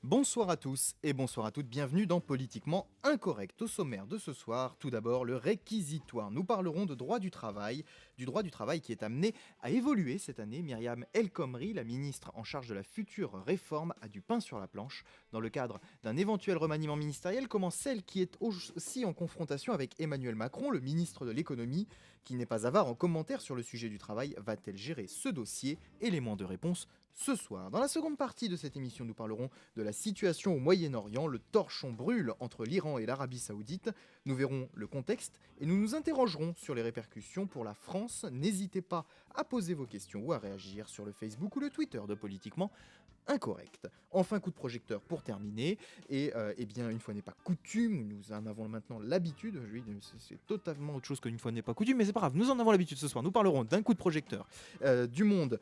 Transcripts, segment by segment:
Bonsoir à tous et bonsoir à toutes, bienvenue dans Politiquement Incorrect. Au sommaire de ce soir, tout d'abord le réquisitoire. Nous parlerons de droit du travail qui est amené à évoluer cette année. Myriam El Khomri, la ministre en charge de la future réforme, a du pain sur la planche. Dans le cadre d'un éventuel remaniement ministériel, comment celle qui est aussi en confrontation avec Emmanuel Macron, le ministre de l'économie, qui n'est pas avare en commentaires sur le sujet du travail, va-t-elle gérer ce dossier? Élément de réponse ce soir. Dans la seconde partie de cette émission, nous parlerons de la situation au Moyen-Orient. Le torchon brûle entre l'Iran et l'Arabie Saoudite. Nous verrons le contexte et nous nous interrogerons sur les répercussions pour la France. N'hésitez pas à poser vos questions ou à réagir sur le Facebook ou le Twitter de Politiquement Incorrect. Enfin, coup de projecteur pour terminer. Et bien, une fois n'est pas coutume, nous en avons maintenant l'habitude. C'est totalement autre chose qu'une fois n'est pas coutume, mais c'est pas grave, nous en avons l'habitude ce soir. Nous parlerons d'un coup de projecteur du monde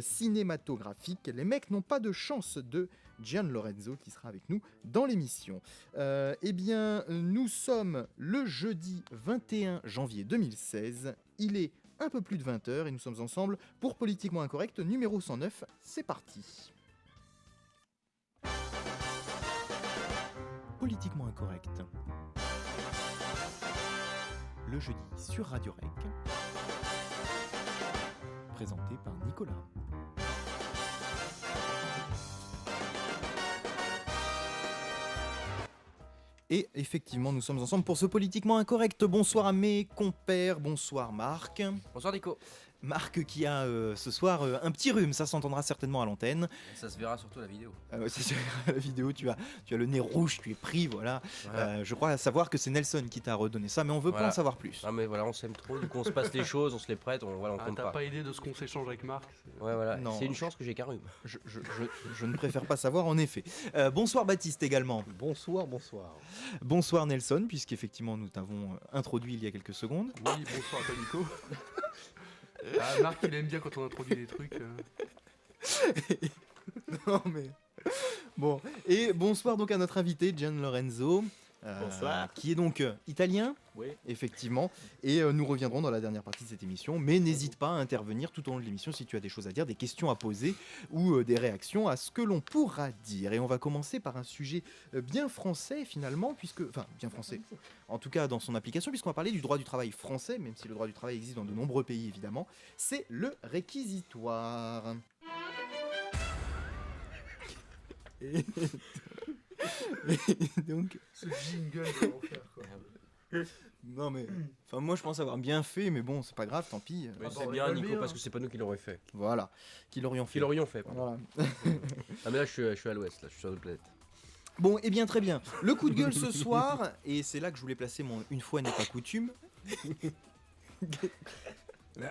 cinématographique. Les mecs n'ont pas de chance de Gian Lorenzo qui sera avec nous dans l'émission. Nous sommes le jeudi 21 janvier 2016. Il est un peu plus de 20h et nous sommes ensemble pour Politiquement Incorrect numéro 109. C'est parti. Politiquement Incorrect. Le jeudi sur Radio Rec. Présenté par Nicolas. Et effectivement, nous sommes ensemble pour ce Politiquement Incorrect. Bonsoir à mes compères, bonsoir Marc. Bonsoir Nico. Marc qui a ce soir un petit rhume, ça s'entendra certainement à l'antenne. Ça se verra surtout à la vidéo. Ça se verra à la vidéo, tu as le nez rouge, tu es pris, voilà. Je crois savoir que c'est Nelson qui t'a redonné ça, mais on veut pas en savoir plus. Ah mais voilà, on s'aime trop, du coup on se passe les choses, on se les prête, on compte t'as pas. pas idée de ce qu'on s'échange avec Marc. Ouais voilà, Non. c'est une chance que j'ai qu'un rhume. Je ne préfère pas savoir en effet. Bonsoir Baptiste également. Bonsoir. Bonsoir Nelson, puisqu'effectivement nous t'avons introduit il y a quelques secondes. Oui, bonsoir à toi Nico. Marc il aime bien quand on introduit des trucs. Non mais... Bon, et bonsoir donc à notre invité Gian Lorenzo. Bonsoir. Qui est donc italien, Oui. effectivement, et nous reviendrons dans la dernière partie de cette émission, mais n'hésite pas à intervenir tout au long de l'émission si tu as des choses à dire, des questions à poser ou des réactions à ce que l'on pourra dire. Et on va commencer par un sujet bien français finalement, bien français, en tout cas dans son application, puisqu'on va parler du droit du travail français, même si le droit du travail existe dans de nombreux pays évidemment, c'est le réquisitoire. Et donc... Ce jingle de l'enfer quoi. Non mais... Enfin moi je pense avoir bien fait, mais bon c'est pas grave, tant pis. Mais Ah c'est bah, bien on rigole Nico bien. parce que c'est pas nous qui l'aurions fait. Voilà, qui l'aurions fait. Pardon. Voilà. Ah mais là je suis à l'ouest, là je suis sur une planète. Bon, et bien très bien. Le coup de gueule ce soir, et c'est là que je voulais placer mon une fois n'est pas coutume.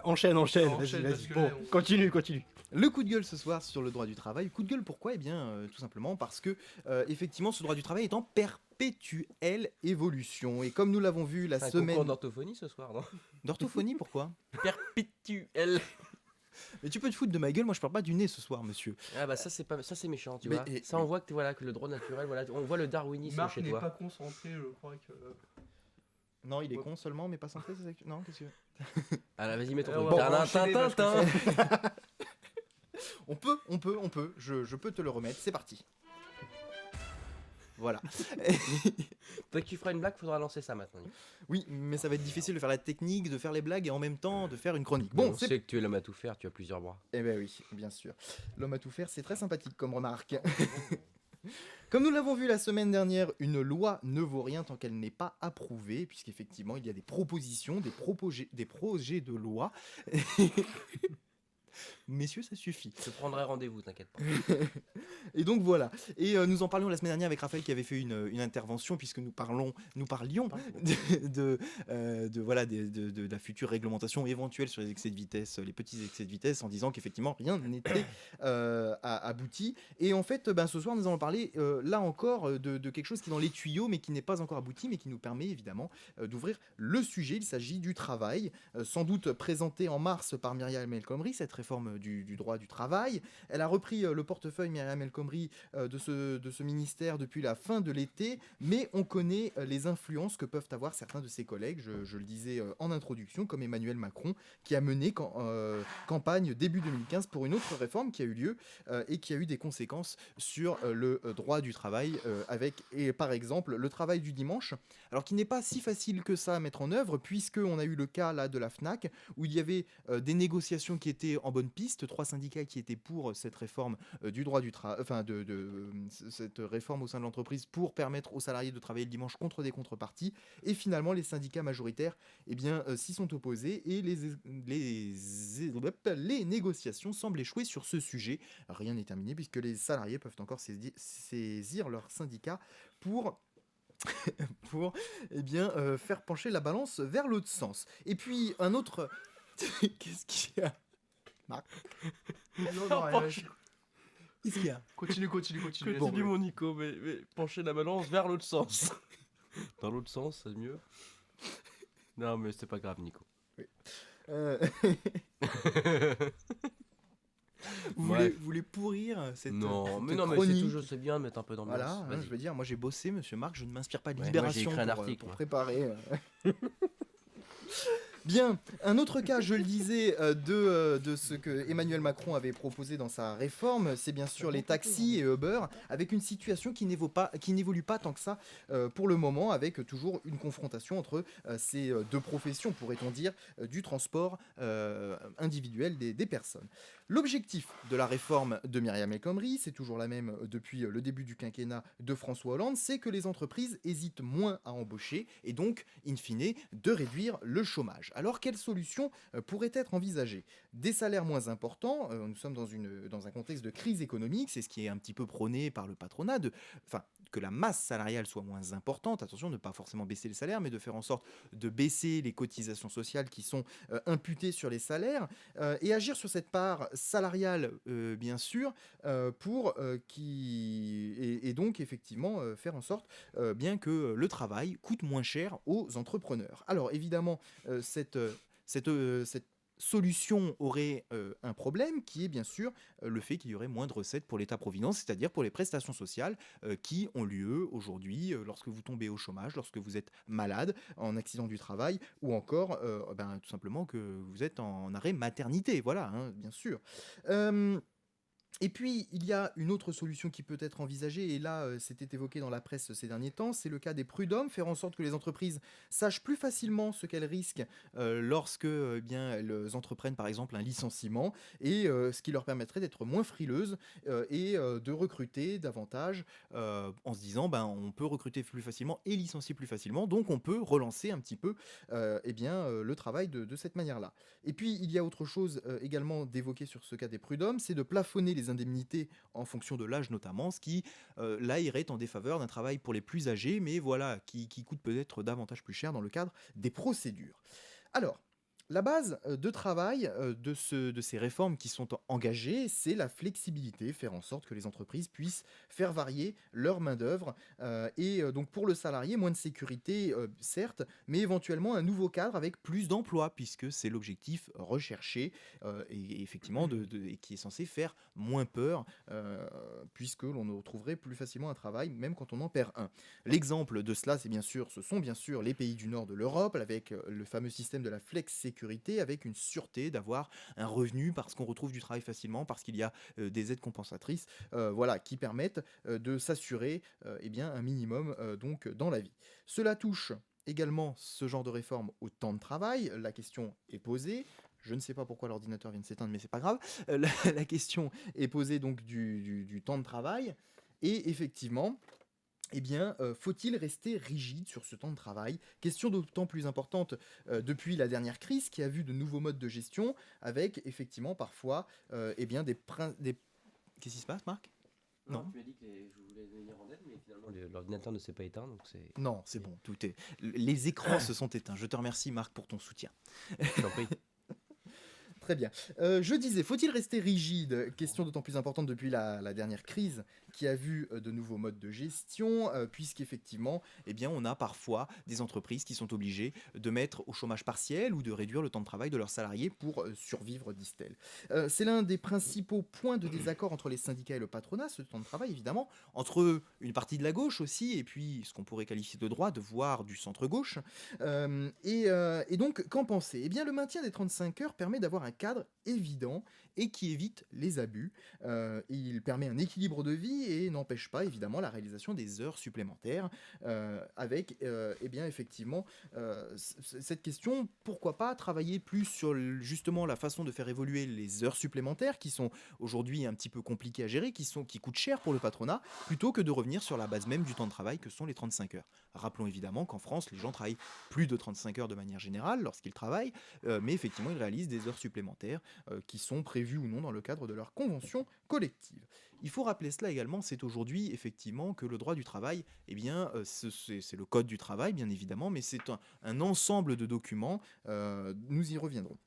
Enchaîne, Enchaîne, vas-y. parce que Bon, là, on- continue. Le coup de gueule ce soir sur le droit du travail. Coup de gueule pourquoi? Eh bien tout simplement parce que effectivement ce droit du travail est en perpétuelle évolution. Et comme nous l'avons vu la C'est un semaine... concours d'orthophonie ce soir, non? D'orthophonie, pourquoi? Perpétuel. Mais tu peux te foutre de ma gueule, moi je parle pas du nez ce soir monsieur. Ah bah ça c'est méchant, tu Mais- vois. Ça on voit que que le droit naturel, voilà, on voit le darwinisme Marc chez n'est toi. pas concentré, je crois que. Non, il est Ouais. con seulement mais pas centré, c'est ça que... Non, qu'est-ce que... Ah là vas-y mets ton on truc. va enchaîner, parce que Tintin. On peut, je peux te le remettre, c'est parti. Voilà. Toi que tu feras une blague, faudra lancer ça maintenant. Nico. Oui, mais ça va être difficile de faire la technique, de faire les blagues et en même temps de faire une chronique. Bon, Bon, on c'est... sait que tu es l'homme à tout faire, tu as plusieurs bras. Eh ben oui, bien sûr. L'homme à tout faire, c'est très sympathique comme remarque. Comme nous l'avons vu la semaine dernière, une loi ne vaut rien tant qu'elle n'est pas approuvée, puisqu'effectivement, il y a des propositions, des projets de loi. Messieurs, ça suffit. Je prendrai rendez-vous, t'inquiète pas. Et donc voilà. Et nous en parlions la semaine dernière avec Raphaël qui avait fait une intervention, puisque nous parlions de la future réglementation éventuelle sur les excès de vitesse, les petits excès de vitesse, en disant qu'effectivement rien n'était abouti. Et en fait, ce soir, nous allons parler là encore de quelque chose qui est dans les tuyaux, mais qui n'est pas encore abouti, mais qui nous permet évidemment d'ouvrir le sujet. Il s'agit du travail, sans doute présenté en mars par Myriam El Khomri, cette réforme réforme du droit du travail. Elle a repris le portefeuille, Myriam El Khomri, de ce ministère depuis la fin de l'été, mais on connaît les influences que peuvent avoir certains de ses collègues, je le disais en introduction, comme Emmanuel Macron, qui a mené campagne début 2015 pour une autre réforme qui a eu lieu et qui a eu des conséquences sur le droit du travail, et par exemple le travail du dimanche, alors qui n'est pas si facile que ça à mettre en œuvre, puisqu'on a eu le cas là de la FNAC, où il y avait des négociations qui étaient en bonne piste, 3 syndicats qui étaient pour cette réforme du droit du travail, enfin cette réforme au sein de l'entreprise pour permettre aux salariés de travailler le dimanche contre des contreparties, et finalement les syndicats majoritaires s'y sont opposés, et les négociations semblent échouer sur ce sujet. Rien n'est terminé puisque les salariés peuvent encore saisir leur syndicat pour faire pencher la balance vers l'autre sens. Et puis un autre... Qu'est-ce qu'il y a, Marc? Non, rien, vas-y. Qu'est-ce qu'il y a? Continue. Continue mon Nico, mais pencher la balance vers l'autre sens. Dans l'autre sens, c'est mieux. Non, mais c'est pas grave, Nico. Euh, Vous Bref. voulez pourrir cette Non, mais chronique. c'est bien de mettre un peu d'ambiance. Voilà, hein, Vas-y. je veux dire, moi j'ai bossé, monsieur Marc, je ne m'inspire pas de Ouais, Libération moi, j'ai écrit un pour, article, pour moi. préparer. Bien, un autre cas, je le disais, de ce que Emmanuel Macron avait proposé dans sa réforme, c'est bien sûr les taxis et Uber, avec une situation qui n'évolue pas tant que ça pour le moment, avec toujours une confrontation entre ces deux professions, pourrait-on dire, du transport individuel des personnes. L'objectif de la réforme de Myriam El Khomri, c'est toujours la même depuis le début du quinquennat de François Hollande, c'est que les entreprises hésitent moins à embaucher et donc, in fine, de réduire le chômage. Alors, quelles solutions pourraient être envisagées? Des salaires moins importants, nous sommes dans un contexte de crise économique, c'est ce qui est un petit peu prôné par le patronat, que la masse salariale soit moins importante, attention, ne pas forcément baisser les salaires, mais de faire en sorte de baisser les cotisations sociales qui sont imputées sur les salaires, et agir sur cette part salariale, bien sûr, et donc effectivement faire en sorte bien que le travail coûte moins cher aux entrepreneurs. Alors évidemment, cette solution aurait un problème qui est bien sûr le fait qu'il y aurait moins de recettes pour l'État-providence, c'est-à-dire pour les prestations sociales qui ont lieu aujourd'hui lorsque vous tombez au chômage, lorsque vous êtes malade, en accident du travail, ou encore tout simplement que vous êtes en arrêt maternité, voilà, hein, bien sûr. Et puis, il y a une autre solution qui peut être envisagée, et là, c'était évoqué dans la presse ces derniers temps, c'est le cas des prud'hommes, faire en sorte que les entreprises sachent plus facilement ce qu'elles risquent lorsque elles entreprennent par exemple un licenciement, et ce qui leur permettrait d'être moins frileuses et de recruter davantage en se disant, on peut recruter plus facilement et licencier plus facilement, donc on peut relancer un petit peu le travail de cette manière-là. Et puis, il y a autre chose également d'évoquer sur ce cas des prud'hommes, c'est de plafonner les indemnités en fonction de l'âge notamment, ce qui là irait en défaveur d'un travail pour les plus âgés, mais voilà, qui coûte peut-être davantage plus cher dans le cadre des procédures. Alors, la base de travail de ces réformes qui sont engagées, c'est la flexibilité, faire en sorte que les entreprises puissent faire varier leur main-d'œuvre. Donc pour le salarié, moins de sécurité, certes, mais éventuellement un nouveau cadre avec plus d'emplois, puisque c'est l'objectif recherché et effectivement et qui est censé faire moins peur, puisque l'on retrouverait plus facilement un travail, même quand on en perd un. L'exemple de cela, ce sont bien sûr les pays du nord de l'Europe, avec le fameux système de la flex-sécurité, avec une sûreté d'avoir un revenu parce qu'on retrouve du travail facilement, parce qu'il y a des aides compensatrices qui permettent de s'assurer un minimum donc dans la vie. Cela touche également ce genre de réforme au temps de travail. La question est posée. Je ne sais pas pourquoi l'ordinateur vient de s'éteindre, mais c'est pas grave. La question est posée donc du temps de travail. Et effectivement, faut-il rester rigide sur ce temps de travail? Question d'autant plus importante depuis la dernière crise qui a vu de nouveaux modes de gestion avec effectivement parfois des... Qu'est-ce qui se passe, Marc? Non. Tu m'as dit que je voulais venir en aide, mais finalement l'ordinateur ne s'est pas éteint, donc c'est... Non, c'est bon, les écrans se sont éteints. Je te remercie, Marc, pour ton soutien. Je t'en prie. Très bien. Je disais, faut-il rester rigide? Question d'autant plus importante depuis la dernière crise qui a vu de nouveaux modes de gestion, puisqu'effectivement, eh bien, on a parfois des entreprises qui sont obligées de mettre au chômage partiel ou de réduire le temps de travail de leurs salariés pour survivre, disent-elles. C'est l'un des principaux points de désaccord entre les syndicats et le patronat, ce temps de travail, évidemment, entre une partie de la gauche aussi, et puis ce qu'on pourrait qualifier de droite, voire du centre-gauche. Et donc, qu'en penser? Eh bien, le maintien des 35 heures permet d'avoir un cadre évident et qui évite les abus. Il permet un équilibre de vie et n'empêche pas, évidemment, la réalisation des heures supplémentaires avec, eh bien, effectivement, cette question, pourquoi pas travailler plus sur justement la façon de faire évoluer les heures supplémentaires qui sont aujourd'hui un petit peu compliquées à gérer, qui coûtent cher pour le patronat, plutôt que de revenir sur la base même du temps de travail que sont les 35 heures. Rappelons évidemment qu'en France, les gens travaillent plus de 35 heures de manière générale lorsqu'ils travaillent, mais effectivement, ils réalisent des heures supplémentaires qui sont prévues ou non dans le cadre de leur convention collective. Il faut rappeler cela également, c'est aujourd'hui effectivement que le droit du travail, eh bien, c'est le code du travail bien évidemment, mais c'est un ensemble de documents, nous y reviendrons.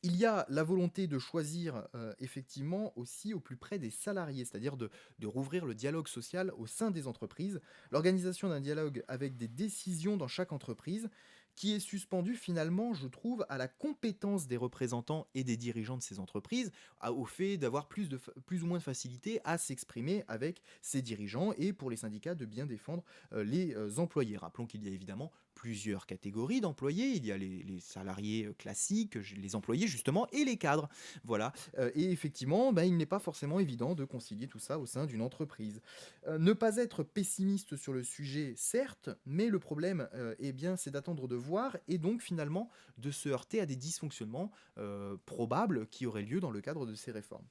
Il y a la volonté de choisir effectivement aussi au plus près des salariés, c'est-à-dire de rouvrir le dialogue social au sein des entreprises, l'organisation d'un dialogue avec des décisions dans chaque entreprise, qui est suspendu finalement, je trouve, à la compétence des représentants et des dirigeants de ces entreprises, au fait d'avoir plus ou moins de facilité à s'exprimer avec ces dirigeants et pour les syndicats de bien défendre les employés. Rappelons qu'il y a évidemment plusieurs catégories d'employés. Il y a les salariés classiques, les employés justement, et les cadres. Voilà. Et effectivement, il n'est pas forcément évident de concilier tout ça au sein d'une entreprise. Ne pas être pessimiste sur le sujet, certes, mais le problème, eh bien, c'est d'attendre de voir et donc finalement de se heurter à des dysfonctionnements probables qui auraient lieu dans le cadre de ces réformes.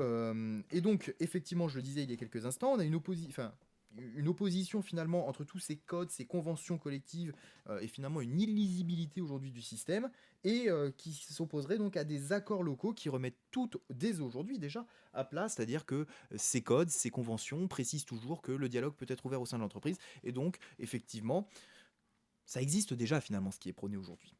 Et donc, effectivement, je le disais il y a quelques instants, on a une opposition finalement entre tous ces codes, ces conventions collectives et finalement une illisibilité aujourd'hui du système et qui s'opposerait donc à des accords locaux qui remettent tout dès aujourd'hui déjà à plat, c'est-à-dire que ces codes, ces conventions précisent toujours que le dialogue peut être ouvert au sein de l'entreprise et donc effectivement ça existe déjà finalement ce qui est prôné aujourd'hui.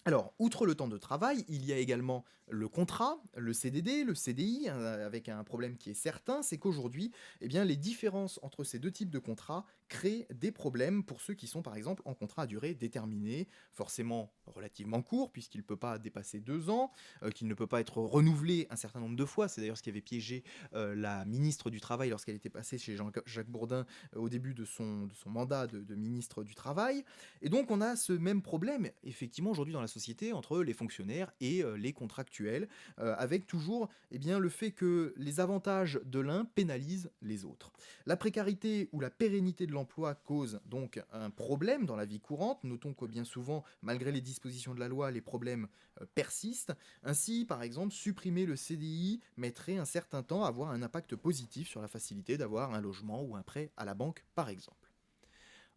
Alors, outre le temps de travail, il y a également le contrat, le CDD, le CDI, avec un problème qui est certain, c'est qu'aujourd'hui, eh bien, les différences entre ces deux types de contrats créent des problèmes pour ceux qui sont par exemple en contrat à durée déterminée, forcément relativement court, puisqu'il ne peut pas dépasser 2 ans, qu'il ne peut pas être renouvelé un certain nombre de fois. C'est d'ailleurs ce qui avait piégé la ministre du Travail lorsqu'elle était passée chez Jacques Bourdin au début de son mandat de ministre du Travail. Et donc on a ce même problème, effectivement, aujourd'hui dans la société, entre les fonctionnaires et les contractuels, avec toujours le fait que les avantages de l'un pénalisent les autres. La précarité ou la pérennité de l'emploi cause donc un problème dans la vie courante. Notons que bien souvent, malgré les dispositions de la loi, les problèmes persistent. Ainsi, par exemple, supprimer le CDI mettrait un certain temps à avoir un impact positif sur la facilité d'avoir un logement ou un prêt à la banque, par exemple.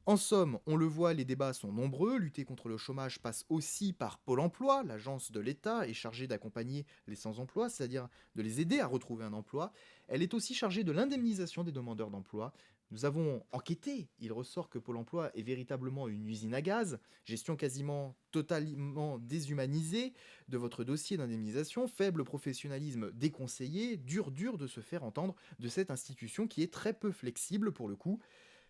En somme, on le voit, les débats sont nombreux. Lutter contre le chômage passe aussi par Pôle emploi. L'agence de l'État est chargée d'accompagner les sans-emploi, c'est-à-dire de les aider à retrouver un emploi. Elle est aussi chargée de l'indemnisation des demandeurs d'emploi. Nous avons enquêté, il ressort que Pôle emploi est véritablement une usine à gaz, gestion quasiment totalement déshumanisée de votre dossier d'indemnisation, faible professionnalisme déconseillé, dur de se faire entendre de cette institution qui est très peu flexible pour le coup.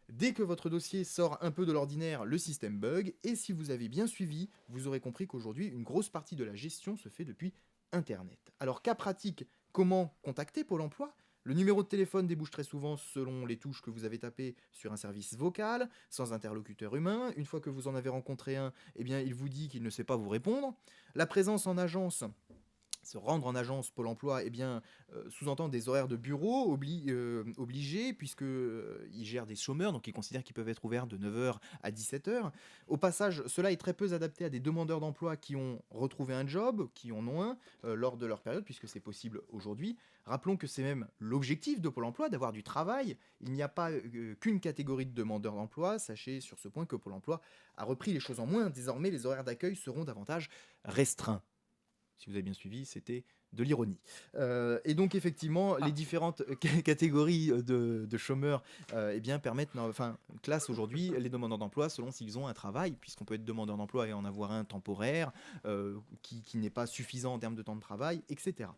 Dès que votre dossier sort un peu de l'ordinaire, le système bug, et si vous avez bien suivi, vous aurez compris qu'aujourd'hui, une grosse partie de la gestion se fait depuis Internet. Alors, cas pratique, comment contacter Pôle emploi ? Le numéro de téléphone débouche très souvent selon les touches que vous avez tapées sur un service vocal, sans interlocuteur humain. Une fois que vous en avez rencontré un, il vous dit qu'il ne sait pas vous répondre. La présence en agence... Se rendre en agence Pôle emploi, sous-entend des horaires de bureau obligés, puisqu'ils gèrent des chômeurs, donc ils considèrent qu'ils peuvent être ouverts de 9h à 17h. Au passage, cela est très peu adapté à des demandeurs d'emploi qui ont retrouvé un job, qui en ont un, lors de leur période, puisque c'est possible aujourd'hui. Rappelons que c'est même l'objectif de Pôle emploi, d'avoir du travail. Il n'y a pas qu'une catégorie de demandeurs d'emploi. Sachez sur ce point que Pôle emploi a repris les choses en main. Désormais, les horaires d'accueil seront davantage restreints. Si vous avez bien suivi, c'était de l'ironie. Et donc effectivement, les différentes catégories de chômeurs eh bien, classent aujourd'hui les demandeurs d'emploi selon s'ils ont un travail, puisqu'on peut être demandeur d'emploi et en avoir un temporaire, qui n'est pas suffisant en termes de temps de travail, etc.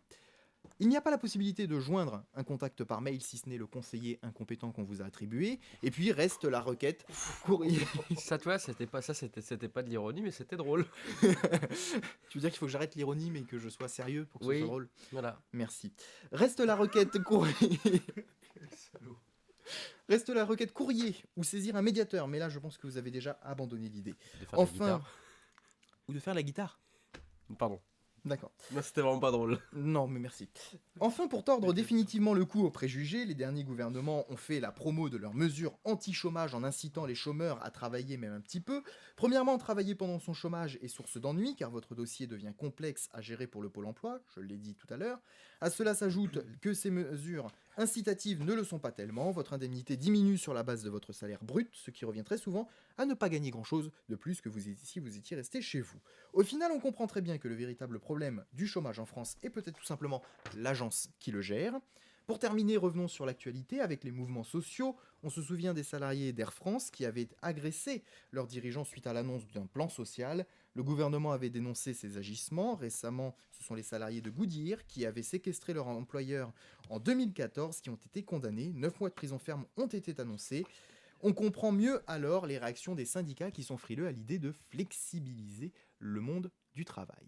Il n'y a pas la possibilité de joindre un contact par mail si ce n'est le conseiller incompétent qu'on vous a attribué. Et puis reste la requête courrier. Ça, tu vois, c'était pas de l'ironie, mais c'était drôle. Tu veux dire qu'il faut que j'arrête l'ironie mais que je sois sérieux pour que ce Oui. soit drôle? Voilà. Merci. Reste la requête courrier. Reste la requête courrier ou saisir un médiateur. Mais là, je pense que vous avez déjà abandonné l'idée. De faire de la Enfin. guitare. Ou de faire la guitare. Pardon. D'accord. Moi, c'était vraiment pas drôle. Non, mais merci. Enfin, pour tordre définitivement le coup aux préjugés, les derniers gouvernements ont fait la promo de leurs mesures anti-chômage en incitant les chômeurs à travailler même un petit peu. Premièrement, travailler pendant son chômage est source d'ennui, car votre dossier devient complexe à gérer pour le Pôle emploi, je l'ai dit tout à l'heure. À cela s'ajoute que ces mesures incitatives ne le sont pas tellement, votre indemnité diminue sur la base de votre salaire brut, ce qui revient très souvent à ne pas gagner grand-chose de plus que si vous étiez resté chez vous. Au final, on comprend très bien que le véritable problème du chômage en France est peut-être tout simplement l'agence qui le gère. Pour terminer, revenons sur l'actualité avec les mouvements sociaux. On se souvient des salariés d'Air France qui avaient agressé leurs dirigeants suite à l'annonce d'un plan social. Le gouvernement avait dénoncé ces agissements. Récemment, ce sont les salariés de Goodyear qui avaient séquestré leur employeur en 2014 qui ont été condamnés. 9 mois de prison ferme ont été annoncés. On comprend mieux alors les réactions des syndicats qui sont frileux à l'idée de flexibiliser le monde du travail.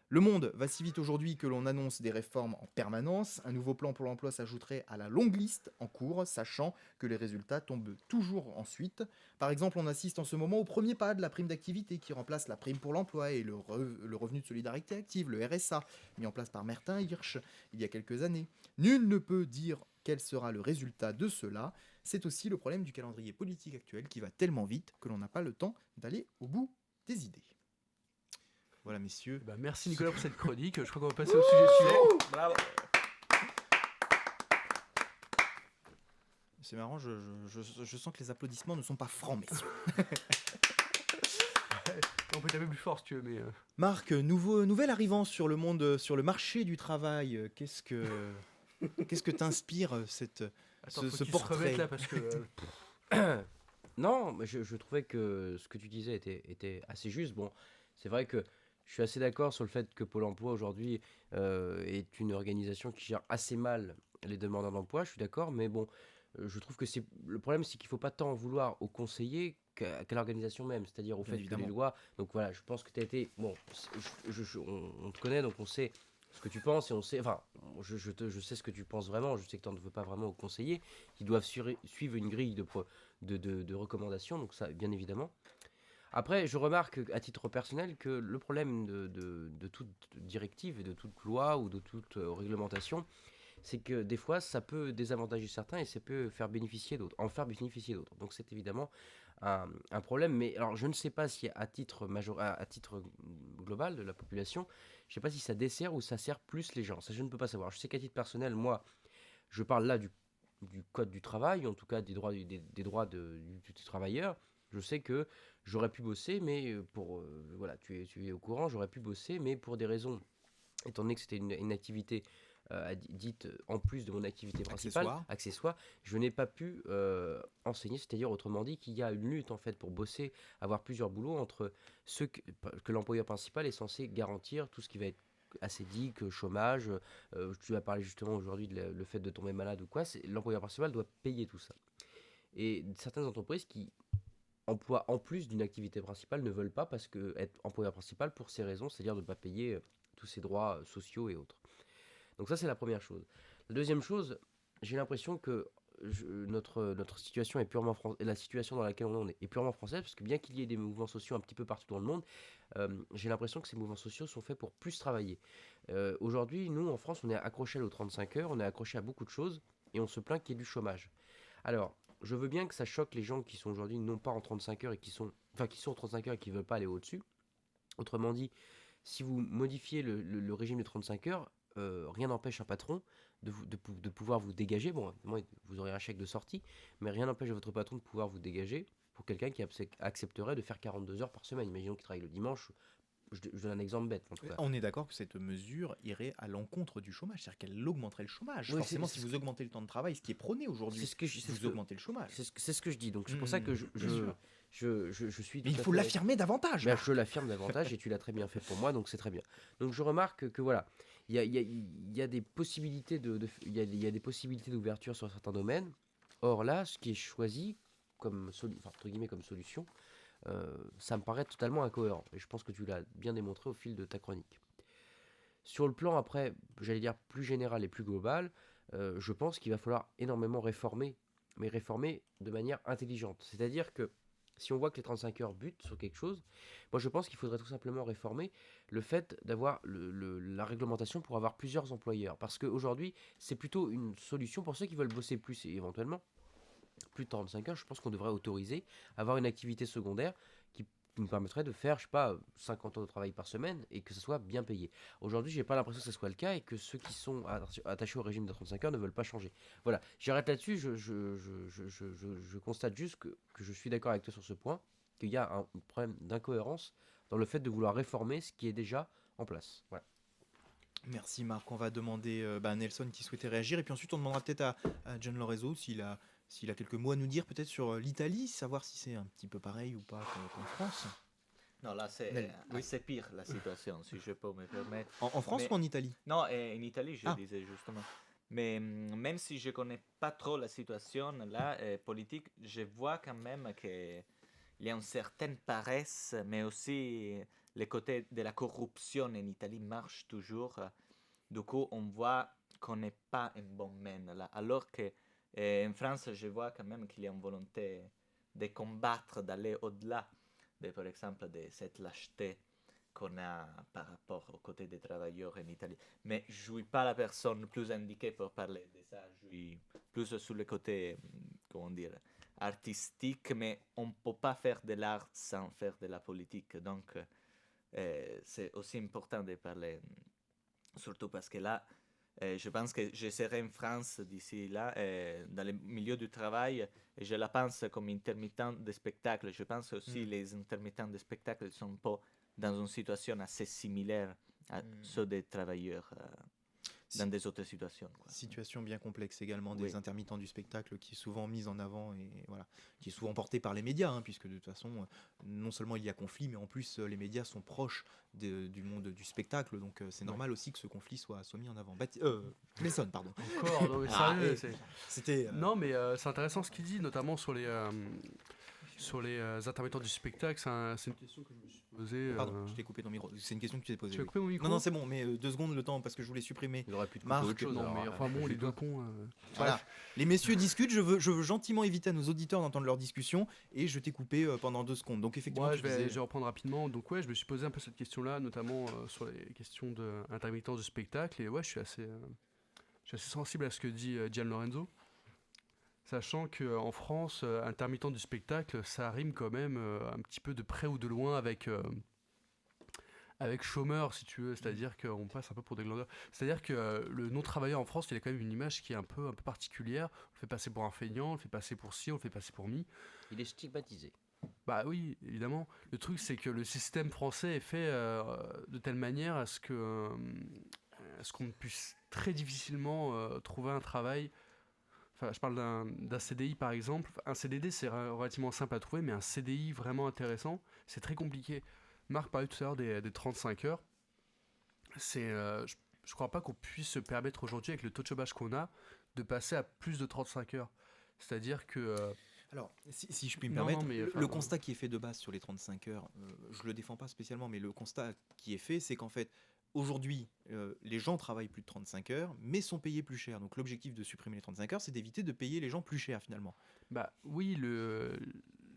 Le monde va si vite aujourd'hui que l'on annonce des réformes en permanence. Un nouveau plan pour l'emploi s'ajouterait à la longue liste en cours, sachant que les résultats tombent toujours ensuite. Par exemple, on assiste en ce moment au premier pas de la prime d'activité qui remplace la prime pour l'emploi et le revenu de solidarité active, le RSA, mis en place par Martin Hirsch il y a quelques années. Nul ne peut dire quel sera le résultat de cela. C'est aussi le problème du calendrier politique actuel qui va tellement vite que l'on n'a pas le temps d'aller au bout des idées. Voilà, messieurs. Bah, merci Nicolas pour cette chronique. Je crois qu'on va passer au sujet suivant. Bravo. C'est marrant, je sens que les applaudissements ne sont pas francs, messieurs. On peut taper plus fort si tu veux, mais. Marc, nouvel arrivant sur le monde, sur le marché du travail, qu'est-ce que t'inspire Attends, faut ce que tu te portrait remettes là parce que. Non, mais je trouvais que ce que tu disais était assez juste. Bon, c'est vrai que je suis assez d'accord sur le fait que Pôle emploi aujourd'hui est une organisation qui gère assez mal les demandeurs d'emploi, je suis d'accord, mais bon, je trouve que le problème, c'est qu'il ne faut pas tant en vouloir aux conseillers qu'à l'organisation même, c'est-à-dire au Bien fait évidemment. que les lois. Donc voilà, je pense que tu as été. Bon, on te connaît, donc on sait ce que tu penses et on sait. Enfin, je sais ce que tu penses vraiment, je sais que tu n'en veux pas vraiment aux conseillers qui doivent suivre une grille de recommandations, donc ça, bien évidemment. Après, je remarque à titre personnel que le problème de toute directive et de toute loi ou de toute réglementation, c'est que des fois, ça peut désavantager certains et ça peut faire bénéficier d'autres, en faire bénéficier d'autres. Donc c'est évidemment un problème. Mais alors, je ne sais pas si à titre global de la population, je ne sais pas si ça dessert ou ça sert plus les gens. Ça, je ne peux pas savoir. Je sais qu'à titre personnel, moi, je parle là du code du travail, en tout cas des droits, des droits du travailleur. Je sais que j'aurais pu bosser, mais voilà, tu es au courant, j'aurais pu bosser, mais pour des raisons, étant donné que c'était une activité dite en plus de mon activité principale, accessoire, je n'ai pas pu enseigner, c'est-à-dire autrement dit qu'il y a une lutte en fait pour bosser, avoir plusieurs boulots entre ceux que l'employeur principal est censé garantir, tout ce qui va être assédique, chômage, tu as parlé justement aujourd'hui de le fait de tomber malade ou quoi, l'employeur principal doit payer tout ça. Et certaines entreprises qui emploient en plus d'une activité principale ne veulent pas parce que être employeur principal pour ces raisons, c'est-à-dire de ne pas payer tous ces droits sociaux et autres. Donc ça c'est la première chose. La deuxième chose, j'ai l'impression que notre situation est purement la situation dans laquelle on est purement française, parce que bien qu'il y ait des mouvements sociaux un petit peu partout dans le monde, j'ai l'impression que ces mouvements sociaux sont faits pour plus travailler. Aujourd'hui, nous en France, on est accroché aux 35 heures, on est accroché à beaucoup de choses, et on se plaint qu'il y ait du chômage. Alors, je veux bien que ça choque les gens qui sont aujourd'hui non pas en 35 heures et qui sont en 35 heures et qui ne veulent pas aller au-dessus. Autrement dit, si vous modifiez le régime de 35 heures, rien n'empêche un patron de pouvoir vous dégager. Bon, vous aurez un chèque de sortie, mais rien n'empêche votre patron de pouvoir vous dégager pour quelqu'un qui accepterait de faire 42 heures par semaine. Imaginons qu'il travaille le dimanche, je donne un exemple bête en tout cas. On est d'accord que cette mesure irait à l'encontre du chômage, c'est-à-dire qu'elle augmenterait le chômage. Oui, Forcément, c'est si vous augmentez le temps de travail, ce qui est prôné aujourd'hui, C'est ce que je, c'est ce vous que, augmentez le chômage. c'est ce que je dis. Donc c'est pour ça que Bien sûr. je suis Mais il tout à faut fait. l'affirmer davantage. Ben, je l'affirme davantage et tu l'as très bien fait pour moi, donc c'est très bien. Donc je remarque que voilà, il y a des possibilités il y a des possibilités d'ouverture sur certains domaines. Or là, ce qui est choisi entre guillemets comme solution, ça me paraît totalement incohérent. Et je pense que tu l'as bien démontré au fil de ta chronique. Sur le plan après, j'allais dire plus général et plus global, je pense qu'il va falloir énormément réformer, mais réformer de manière intelligente. C'est-à-dire que si on voit que les 35 heures butent sur quelque chose, moi je pense qu'il faudrait tout simplement réformer le fait d'avoir la réglementation pour avoir plusieurs employeurs. Parce qu'aujourd'hui, c'est plutôt une solution pour ceux qui veulent bosser plus et éventuellement plus de 45 heures. Je pense qu'on devrait autoriser avoir une activité secondaire qui nous permettrait de faire, je sais pas, 50 heures de travail par semaine et que ce soit bien payé. Aujourd'hui, j'ai pas l'impression que ce soit le cas et que ceux qui sont attachés au régime de 35 heures ne veulent pas changer. Voilà, j'arrête là-dessus, je constate juste que je suis d'accord avec toi sur ce point, qu'il y a un problème d'incohérence dans le fait de vouloir réformer ce qui est déjà en place. Voilà. Merci Marc, on va demander à Nelson qui souhaitait réagir et puis ensuite on demandera peut-être à John Lorenzo s'il a quelques mots à nous dire peut-être sur l'Italie, savoir si c'est un petit peu pareil ou pas qu'en France. Non, là, c'est Nel, oui. assez pire la situation, si je peux me permettre. En France Mais- ou en Italie? Non, en Italie, je Ah. disais justement. Mais même si je connais pas trop la situation là, politique, je vois quand même qu'il y a une certaine paresse, mais aussi le côté de la corruption en Italie marche toujours. Du coup, on voit qu'on n'est pas un bon mène là. Alors que en France, je vois quand même qu'il y a une volonté de combattre, d'aller au-delà de, par exemple, de cette lâcheté qu'on a par rapport aux côtés des travailleurs en Italie. Mais je ne suis pas la personne plus indiquée pour parler de ça. Je suis plus sur le côté, comment dire, artistique, mais on ne peut pas faire de l'art sans faire de la politique. Donc, c'est aussi important de parler, surtout parce que là, je pense que je serai en France d'ici là, dans le milieu du travail, et je la pense comme intermittent de spectacle. Je pense aussi les intermittents de spectacle sont pas dans une situation assez similaire à ceux des travailleurs dans des autres situations. Quoi. Situation bien complexe également des Oui. intermittents du spectacle qui est souvent mise en avant et voilà, qui est souvent portée par les médias, hein, puisque de toute façon, non seulement il y a conflit, mais en plus les médias sont proches du monde du spectacle, donc c'est normal aussi que ce conflit soit mis en avant. Nelson, pardon. Encore, non mais Ah, sérieux, et- c'est... C'était. Non mais c'est intéressant ce qu'il dit, notamment sur les intermittents du spectacle. C'est une question que je me suis posée. Pardon, je t'ai coupé ton micro. C'est une question que tu t'es posée. Tu as oui. coupé mon micro? Non, non, c'est bon, mais 2 secondes le temps parce que je voulais supprimer. Il aurait pu te Marc, couper autre chose. Non alors, mais enfin bon, les deux cons. Voilà. Les messieurs discutent, je veux gentiment éviter à nos auditeurs d'entendre leur discussion et je t'ai coupé pendant 2 secondes. Donc effectivement, Moi, tu je vais disais- reprendre rapidement. Donc ouais, je me suis posé un peu cette question-là, notamment sur les questions d'intermittence du spectacle. Et ouais, je suis assez sensible à ce que dit Gian Lorenzo. Sachant qu'en France, intermittent du spectacle, ça rime quand même un petit peu de près ou de loin avec chômeur, si tu veux. C'est-à-dire qu'on passe un peu pour des glandeurs. C'est-à-dire que le non-travailleur en France, il a quand même une image qui est un peu particulière. On le fait passer pour un feignant, on le fait passer pour ci, on le fait passer pour mi. Il est stigmatisé. Bah oui, évidemment. Le truc, c'est que le système français est fait de telle manière à ce qu'on puisse très difficilement trouver un travail. Enfin, je parle d'un CDI par exemple. Un CDD, c'est relativement simple à trouver, mais un CDI vraiment intéressant, c'est très compliqué. Marc parlait tout à l'heure des 35 heures. Je crois pas qu'on puisse se permettre aujourd'hui, avec le taux de chômage qu'on a, de passer à plus de 35 heures. C'est-à-dire que... Alors, si je puis me Non, permettre, non, mais, le enfin, constat qui est fait de base sur les 35 heures, je le défends pas spécialement, mais le constat qui est fait, c'est qu'en fait, aujourd'hui, les gens travaillent plus de 35 heures, mais sont payés plus cher. Donc l'objectif de supprimer les 35 heures, c'est d'éviter de payer les gens plus cher finalement. Bah oui,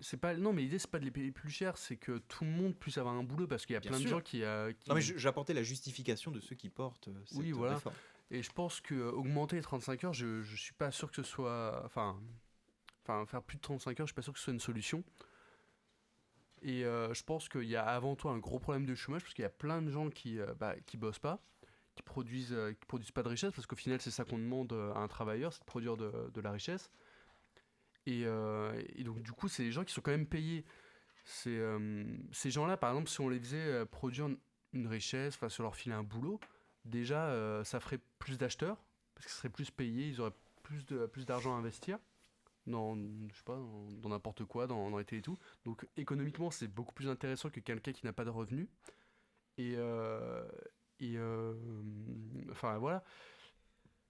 c'est pas non mais l'idée c'est pas de les payer plus cher, c'est que tout le monde puisse avoir un boulot parce qu'il y a Bien plein de sûr. gens qui Non, mais j'apportais la justification de ceux qui portent cette Oui, voilà. réforme. et je pense que augmenter les 35 heures, je suis pas sûr que ce soit enfin faire plus de 35 heures, je suis pas sûr que ce soit une solution. Et je pense qu'il y a avant tout un gros problème de chômage parce qu'il y a plein de gens qui bossent pas, qui produisent pas de richesse parce qu'au final c'est ça qu'on demande à un travailleur, c'est de produire de la richesse. Et donc du coup c'est les gens qui sont quand même payés Ces gens-là, par exemple, si on les faisait produire une richesse, enfin, si on leur filait un boulot, déjà, ça ferait plus d'acheteurs, parce qu'ils seraient plus payés, ils auraient plus d'argent à investir dans, je sais pas, dans n'importe quoi, dans les télé et tout. Donc, économiquement, c'est beaucoup plus intéressant que quelqu'un qui n'a pas de revenus. Et, enfin, voilà,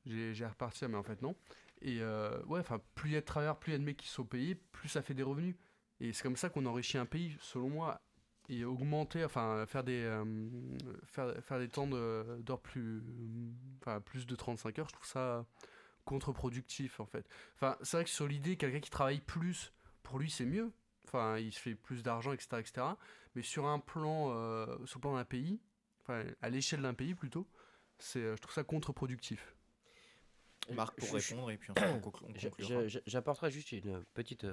j'ai à repartir, mais en fait, non. Et ouais, enfin, plus il y a de travailleurs, plus il y a de mecs qui sont payés, plus ça fait des revenus. Et c'est comme ça qu'on enrichit un pays, selon moi. Et augmenter, enfin, faire des temps d'heures enfin, plus de 35 heures, je trouve ça contre-productif, en fait. Enfin, c'est vrai que sur l'idée, quelqu'un qui travaille plus, pour lui, c'est mieux. Enfin, il se fait plus d'argent, etc., etc. Mais sur le plan d'un pays, enfin, à l'échelle d'un pays plutôt, je trouve ça contre-productif. Marc pour Je- je- répondre et puis ensuite on conclura. J'apporterai juste une petite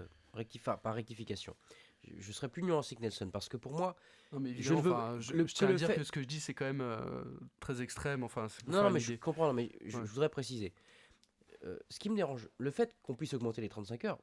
pas rectification. Je serai plus nuancé que Nelson parce que pour moi, Non, mais je ne évidemment, veux enfin, le, je tiens que à le dire fait. que ce que je dis, c'est quand même très extrême. Enfin, c'est pour Non, faire non, une mais je idée. comprends, non, mais Ouais. je voudrais préciser. Ce qui me dérange, le fait qu'on puisse augmenter les 35 heures,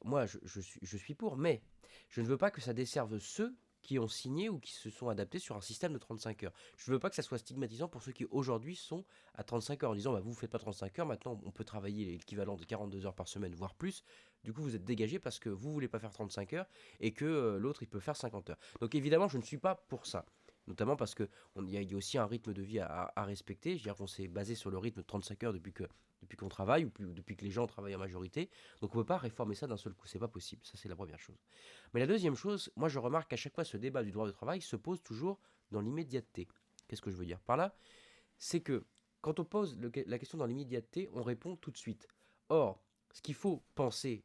moi je suis pour, mais je ne veux pas que ça desserve ceux qui ont signé ou qui se sont adaptés sur un système de 35 heures. Je ne veux pas que ça soit stigmatisant pour ceux qui aujourd'hui sont à 35 heures en disant bah, vous ne faites pas 35 heures, maintenant on peut travailler l'équivalent de 42 heures par semaine, voire plus. Du coup vous êtes dégagé parce que vous ne voulez pas faire 35 heures et que l'autre il peut faire 50 heures. Donc évidemment je ne suis pas pour ça. Notamment parce qu'il y a aussi un rythme de vie à respecter. Je veux dire qu'on s'est basé sur le rythme de 35 heures depuis qu'on travaille ou depuis que les gens travaillent en majorité. Donc on ne peut pas réformer ça d'un seul coup, c'est pas possible. Ça c'est la première chose. Mais la deuxième chose, moi je remarque qu'à chaque fois ce débat du droit du travail se pose toujours dans l'immédiateté. Qu'est-ce que je veux dire par là? C'est que quand on pose la question dans l'immédiateté, on répond tout de suite. Or, ce qu'il faut penser,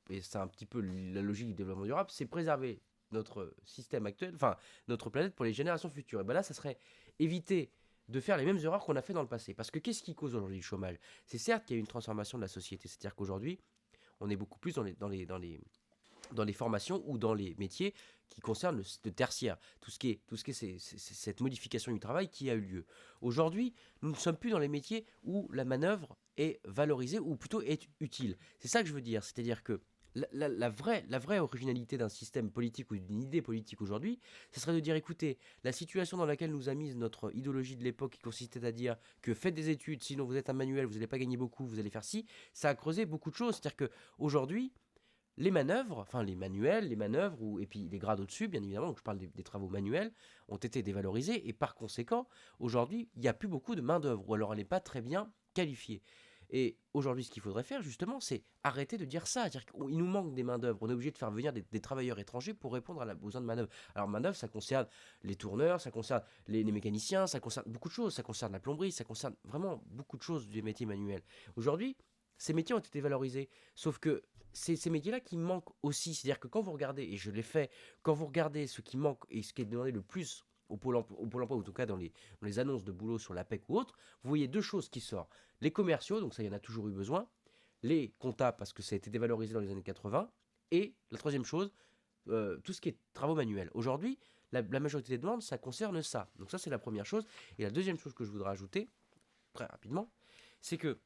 et c'est un petit peu la logique du développement durable, c'est préserver notre système actuel, enfin notre planète pour les générations futures. Et bien là, ça serait éviter de faire les mêmes erreurs qu'on a fait dans le passé. Parce que qu'est-ce qui cause aujourd'hui le chômage? C'est certes qu'il y a une transformation de la société, c'est-à-dire qu'aujourd'hui, on est beaucoup plus dans les formations ou dans les métiers qui concernent le tertiaire, tout ce qui est cette modification du travail qui a eu lieu. Aujourd'hui, nous ne sommes plus dans les métiers où la manœuvre est valorisée ou plutôt est utile. C'est ça que je veux dire, c'est-à-dire que la vraie originalité d'un système politique ou d'une idée politique aujourd'hui, ce serait de dire écoutez, la situation dans laquelle nous a mise notre idéologie de l'époque qui consistait à dire que faites des études, sinon vous êtes un manuel, vous n'allez pas gagner beaucoup, vous allez faire ci, ça a creusé beaucoup de choses. C'est-à-dire qu'aujourd'hui, les manœuvres, enfin les manuels, les manœuvres, et puis les grades au-dessus, bien évidemment, donc je parle des travaux manuels, ont été dévalorisés et par conséquent, aujourd'hui, il n'y a plus beaucoup de main-d'œuvre, ou alors elle n'est pas très bien qualifiée. Et aujourd'hui, ce qu'il faudrait faire, justement, c'est arrêter de dire ça. C'est-à-dire qu'il nous manque des main-d'œuvre. On est obligé de faire venir des travailleurs étrangers pour répondre à la besoin de main-d'œuvre. Alors, main-d'œuvre, ça concerne les tourneurs, ça concerne les mécaniciens, ça concerne beaucoup de choses. Ça concerne la plomberie, ça concerne vraiment beaucoup de choses des métiers manuels. Aujourd'hui, ces métiers ont été valorisés. Sauf que c'est ces métiers-là qui manquent aussi. C'est-à-dire que quand vous regardez, et je l'ai fait, quand vous regardez ce qui manque et ce qui est demandé le plus au Pôle emploi, ou en tout cas dans les annonces de boulot sur l'APEC ou autre, vous voyez deux choses qui sortent. Les commerciaux, donc ça, il y en a toujours eu besoin. Les comptables, parce que ça a été dévalorisé dans les années 80. Et la troisième chose, tout ce qui est travaux manuels. Aujourd'hui, la majorité des demandes, ça concerne ça. Donc ça, c'est la première chose. Et la deuxième chose que je voudrais ajouter, très rapidement, c'est que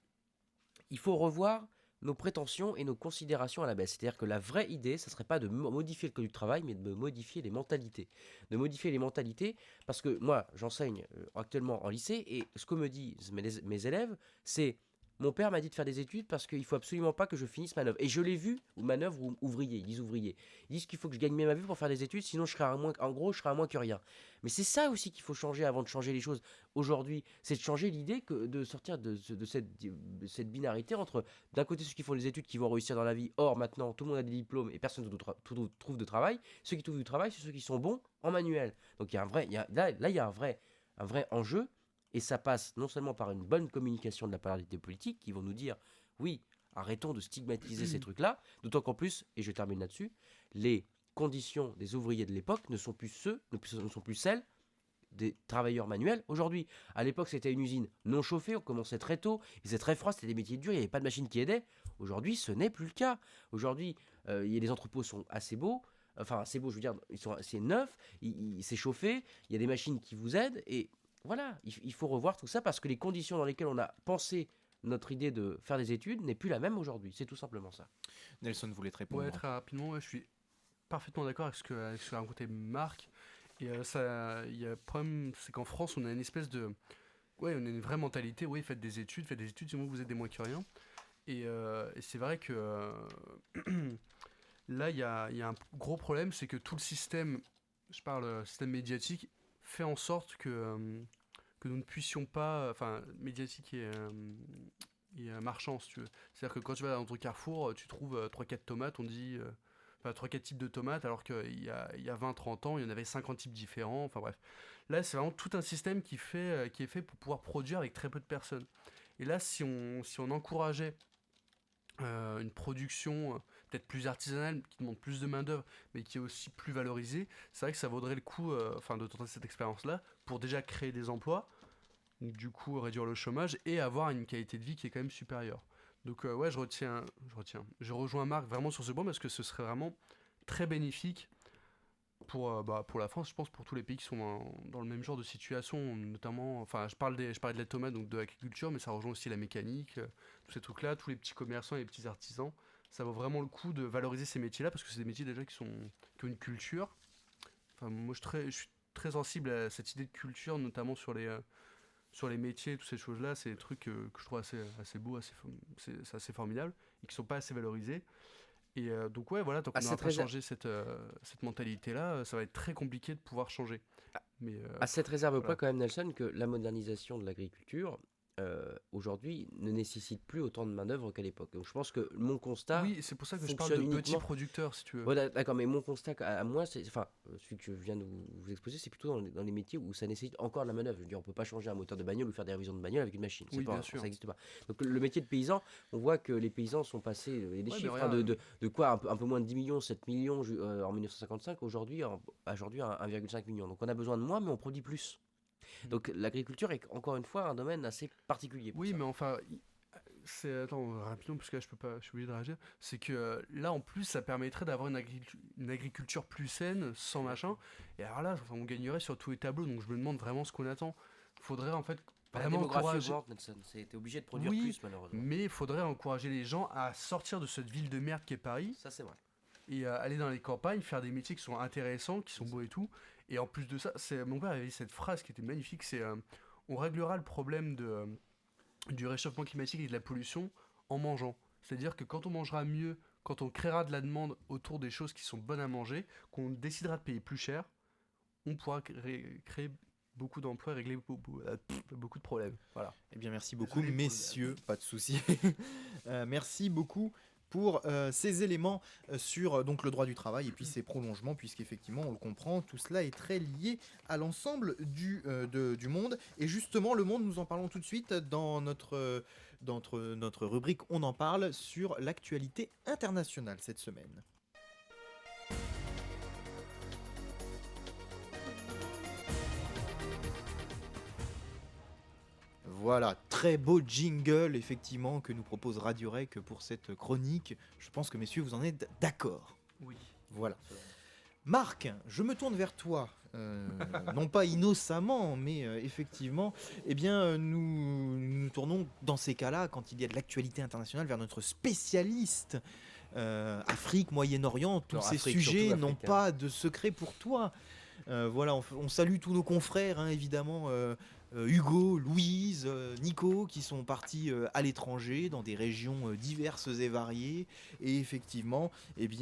il faut revoir nos prétentions et nos considérations à la baisse. C'est-à-dire que la vraie idée, ça ne serait pas de modifier le code du travail, mais de modifier les mentalités. De modifier les mentalités, parce que moi, j'enseigne actuellement en lycée, et ce que me disent mes élèves, c'est mon père m'a dit de faire des études parce qu'il ne faut absolument pas que je finisse manœuvre. Et je l'ai vu, ou manœuvre ou ouvrier, ils disent ouvrier. Ils disent qu'il faut que je gagne bien ma vie pour faire des études, sinon je serai à moins, en gros, je serai à moins que rien. Mais c'est ça aussi qu'il faut changer avant de changer les choses aujourd'hui. C'est de changer l'idée de sortir de cette binarité entre d'un côté ceux qui font des études qui vont réussir dans la vie, or maintenant tout le monde a des diplômes et personne ne trouve de travail. Ceux qui trouvent du travail, c'est ceux qui sont bons en manuel. Donc il y a un vrai, là il y a un vrai enjeu. Et ça passe non seulement par une bonne communication de la part des politiques qui vont nous dire oui, arrêtons de stigmatiser ces trucs-là, d'autant qu'en plus, et je termine là-dessus, les conditions des ouvriers de l'époque ne sont plus celles des travailleurs manuels aujourd'hui. À l'époque, c'était une usine non chauffée, on commençait très tôt, il faisait très froid, c'était des métiers durs, il n'y avait pas de machine qui aidait. Aujourd'hui, ce n'est plus le cas. Aujourd'hui, les entrepôts sont assez beaux. Enfin, assez beaux, je veux dire, c'est neuf, c'est chauffé, il y a des machines qui vous aident, et voilà, il faut revoir tout ça parce que les conditions dans lesquelles on a pensé notre idée de faire des études n'est plus la même aujourd'hui. C'est tout simplement ça. Nelson voulait te répondre. Ouais, très rapidement, ouais, je suis parfaitement d'accord avec ce qu'a raconté Marc. Et il y a le problème, c'est qu'en France, on a une espèce de... Ouais, on a une vraie mentalité, oui, faites des études, sinon vous êtes des moins que rien. Et c'est vrai que là, il y a un gros problème, c'est que tout le système, je parle système médiatique, fait en sorte que nous ne puissions pas, enfin, médiatique et marchand, si tu veux. C'est-à-dire que quand tu vas dans ton carrefour, tu trouves 3-4 tomates, on dit, enfin 3-4 types de tomates, alors qu'il y a 20-30 ans, il y en avait 50 types différents, enfin bref. Là, c'est vraiment tout un système qui est fait pour pouvoir produire avec très peu de personnes. Et là, si on encourageait une production peut-être plus artisanale, qui demande plus de main-d'œuvre, mais qui est aussi plus valorisée, c'est vrai que ça vaudrait le coup de tenter cette expérience-là pour déjà créer des emplois, donc du coup réduire le chômage et avoir une qualité de vie qui est quand même supérieure. Donc ouais, je rejoins Marc vraiment sur ce point parce que ce serait vraiment très bénéfique pour la France, je pense pour tous les pays qui sont dans le même genre de situation, notamment, enfin je parlais de la tomate, donc de l'agriculture, mais ça rejoint aussi la mécanique, tous ces trucs-là, tous les petits commerçants et les petits artisans. Ça vaut vraiment le coup de valoriser ces métiers-là parce que c'est des métiers déjà qui ont une culture. Enfin, moi je suis très sensible à cette idée de culture, notamment sur les métiers, toutes ces choses-là, c'est des trucs que je trouve assez beaux, c'est assez formidable et qui sont pas assez valorisés. Et donc ouais, voilà, tant qu'on À n'aura cette pas réserve, changé cette mentalité-là, ça va être très compliqué de pouvoir changer. Mais à cette réserve voilà. point quand même, Nelson, que la modernisation de l'agriculture, aujourd'hui, ne nécessite plus autant de main-d'œuvre qu'à l'époque. Donc je pense que mon constat Oui, c'est pour ça que je parle fonctionne de petits uniquement. producteurs, si tu veux. Voilà, d'accord, mais mon constat à moi, c'est, enfin, celui que je viens de vous exposer, c'est plutôt dans les métiers où ça nécessite encore de la manœuvre. Je veux dire, on peut pas changer un moteur de bagnole ou faire des révisions de bagnole avec une machine. C'est Oui, pas, bien sûr. ça n'existe pas. Donc le métier de paysan, on voit que les paysans sont passés, il y a des Ouais, mais chiffres, hein, regarde, de quoi, un peu moins de 10 millions, 7 millions en 1955, aujourd'hui à 1,5 million. Donc on a besoin de moins, mais on produit plus. Donc l'agriculture est encore une fois un domaine assez particulier pour oui, ça. mais enfin, attends, rapidement, parce que là, je peux pas, je suis obligé de réagir. C'est que là, en plus, ça permettrait d'avoir une agriculture plus saine, sans machin. Et alors là, enfin, on gagnerait sur tous les tableaux. Donc je me demande vraiment ce qu'on attend. Faudrait en fait Bah, la vraiment démographie encourager. augmente, Nelson. T'es obligé de produire Oui, plus, malheureusement. mais il faudrait encourager les gens à sortir de cette ville de merde qui est Paris Ça, c'est vrai. et à aller dans les campagnes, faire des métiers qui sont intéressants, qui sont beaux et tout. Et en plus de ça, mon père avait cette phrase qui était magnifique, c'est on réglera le problème du réchauffement climatique et de la pollution en mangeant. C'est-à-dire que quand on mangera mieux, quand on créera de la demande autour des choses qui sont bonnes à manger, qu'on décidera de payer plus cher, on pourra créer beaucoup d'emplois et régler beaucoup de problèmes. Voilà. Eh bien, merci beaucoup, Désolé pour messieurs, pas de souci. Merci beaucoup pour ces éléments sur donc le droit du travail et puis ses prolongements, puisqu'effectivement, on le comprend, tout cela est très lié à l'ensemble du monde. Et justement, le monde, nous en parlons tout de suite dans notre rubrique On en parle sur l'actualité internationale cette semaine. Voilà, très beau jingle effectivement que nous propose Radio Rec pour cette chronique. Je pense que messieurs vous en êtes d'accord. Oui. Voilà. Marc, je me tourne vers toi, non pas innocemment, mais effectivement, eh bien, nous tournons dans ces cas-là, quand il y a de l'actualité internationale, vers notre spécialiste. Afrique, Moyen-Orient, tous Alors, ces Afrique, sujets surtout n'ont Afrique, hein. pas de secret pour toi. Voilà, on salue tous nos confrères, hein, évidemment. Hugo, Louise, Nico, qui sont partis à l'étranger, dans des régions diverses et variées. Et effectivement, du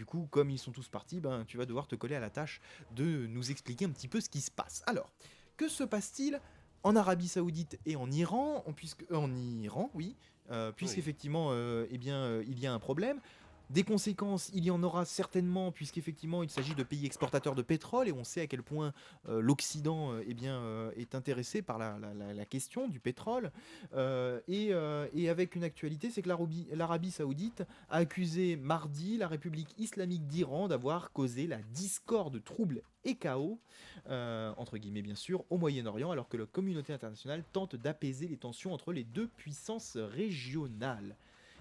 coup, comme ils sont tous partis, ben, tu vas devoir te coller à la tâche de nous expliquer un petit peu ce qui se passe. Alors, que se passe-t-il en Arabie Saoudite et en Iran, en Iran, oui, Oui. puisqu'effectivement, il y a un problème. Des conséquences, il y en aura certainement, puisqu'effectivement, il s'agit de pays exportateurs de pétrole, et on sait à quel point l'Occident est intéressé par la question du pétrole. Et avec une actualité, c'est que l'Arabie Saoudite a accusé mardi la République islamique d'Iran d'avoir causé la discorde, trouble et chaos, entre guillemets bien sûr, au Moyen-Orient, alors que la communauté internationale tente d'apaiser les tensions entre les deux puissances régionales.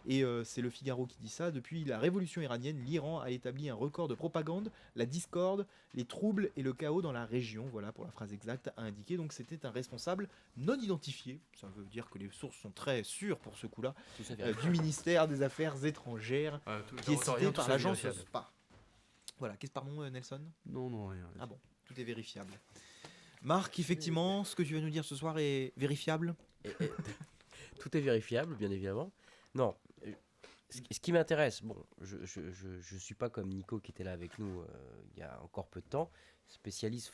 Et c'est le Figaro qui dit ça. Depuis la révolution iranienne, l'Iran a établi un record de propagande, la discorde, les troubles et le chaos dans la région. Voilà pour la phrase exacte, a indiqué. Donc c'était un responsable non identifié. Ça veut dire que les sources sont très sûres pour ce coup-là. Tout ça fait Du ministère des Affaires étrangères, qui est cité par l'agence SPA. Voilà, pardon Nelson? Non, rien. Ah bon, tout est vérifiable. Marc, effectivement, ce que tu vas nous dire ce soir est vérifiable? Tout est vérifiable, bien évidemment. Non, ce qui m'intéresse, bon, je suis pas comme Nico qui était là avec nous il y a encore peu de temps, spécialiste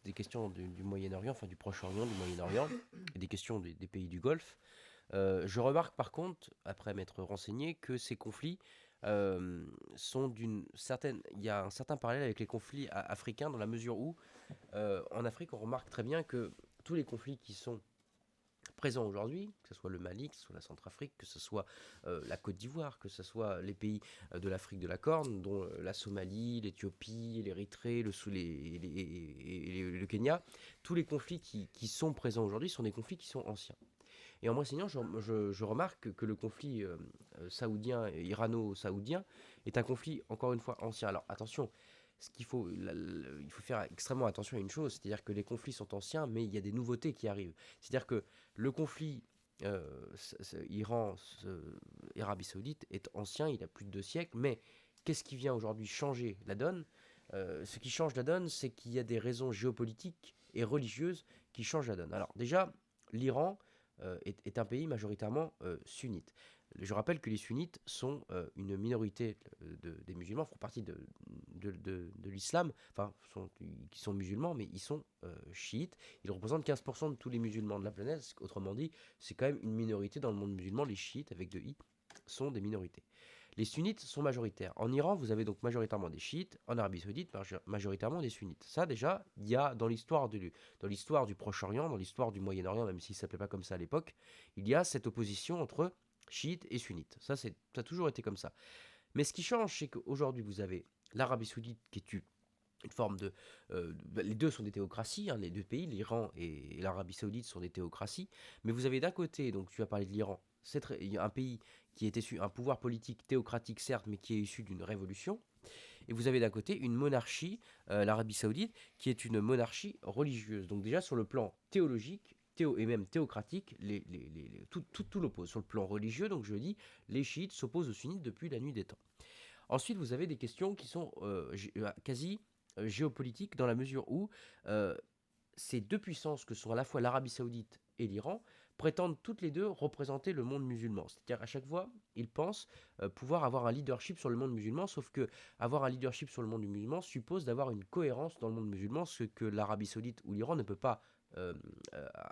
des questions du Moyen-Orient, enfin du Proche-Orient, du Moyen-Orient, et des questions des pays du Golfe. Je remarque par contre, après m'être renseigné, que ces conflits sont d'une certaine... Il y a un certain parallèle avec les conflits africains, dans la mesure où, en Afrique, on remarque très bien que tous les conflits qui sont présents aujourd'hui, que ce soit le Mali, que ce soit la Centrafrique, que ce soit la Côte d'Ivoire, que ce soit les pays de l'Afrique de la Corne, dont la Somalie, l'Éthiopie, l'Érythrée, le Kenya, tous les conflits qui sont présents aujourd'hui sont des conflits qui sont anciens. Et en m'enseignant, je remarque que le conflit saoudien et irano-saoudien est un conflit, encore une fois, ancien. Alors attention, il faut faire extrêmement attention à une chose, c'est-à-dire que les conflits sont anciens, mais il y a des nouveautés qui arrivent. C'est-à-dire que le conflit Iran-Arabie Saoudite est ancien, il a plus de 2 siècles, mais qu'est-ce qui vient aujourd'hui changer la donne? Ce qui change la donne, c'est qu'il y a des raisons géopolitiques et religieuses qui changent la donne. Alors déjà, l'Iran est un pays majoritairement sunnite. Je rappelle que les sunnites sont une minorité des musulmans, font partie de l'islam, qui sont musulmans, mais ils sont chiites. Ils représentent 15% de tous les musulmans de la planète. Autrement dit, c'est quand même une minorité dans le monde musulman. Les chiites, avec 2 i, sont des minorités. Les sunnites sont majoritaires. En Iran, vous avez donc majoritairement des chiites. En Arabie Saoudite, majoritairement des sunnites. Ça, déjà, il y a dans l'histoire du Proche-Orient, dans l'histoire du Moyen-Orient, même s'il ne s'appelait pas comme ça à l'époque, il y a cette opposition entre chiites et sunnites. Ça a toujours été comme ça. Mais ce qui change, c'est qu'aujourd'hui, vous avez l'Arabie Saoudite qui est une forme de... les deux sont des théocraties, les 2 pays, l'Iran et l'Arabie Saoudite sont des théocraties. Mais vous avez d'un côté, donc tu as parlé de l'Iran, c'est un pays qui est issu, un pouvoir politique théocratique certes, mais qui est issu d'une révolution. Et vous avez d'un côté une monarchie, l'Arabie Saoudite, qui est une monarchie religieuse. Donc déjà sur le plan théologique, et même théocratique, tout l'oppose. Sur le plan religieux, donc je dis, les chiites s'opposent aux sunnites depuis la nuit des temps. Ensuite, vous avez des questions qui sont quasi géopolitiques, dans la mesure où ces 2 puissances que sont à la fois l'Arabie Saoudite et l'Iran prétendent toutes les 2 représenter le monde musulman. C'est-à-dire à chaque fois, ils pensent pouvoir avoir un leadership sur le monde musulman, sauf que avoir un leadership sur le monde musulman suppose d'avoir une cohérence dans le monde musulman, ce que l'Arabie Saoudite ou l'Iran ne peut pas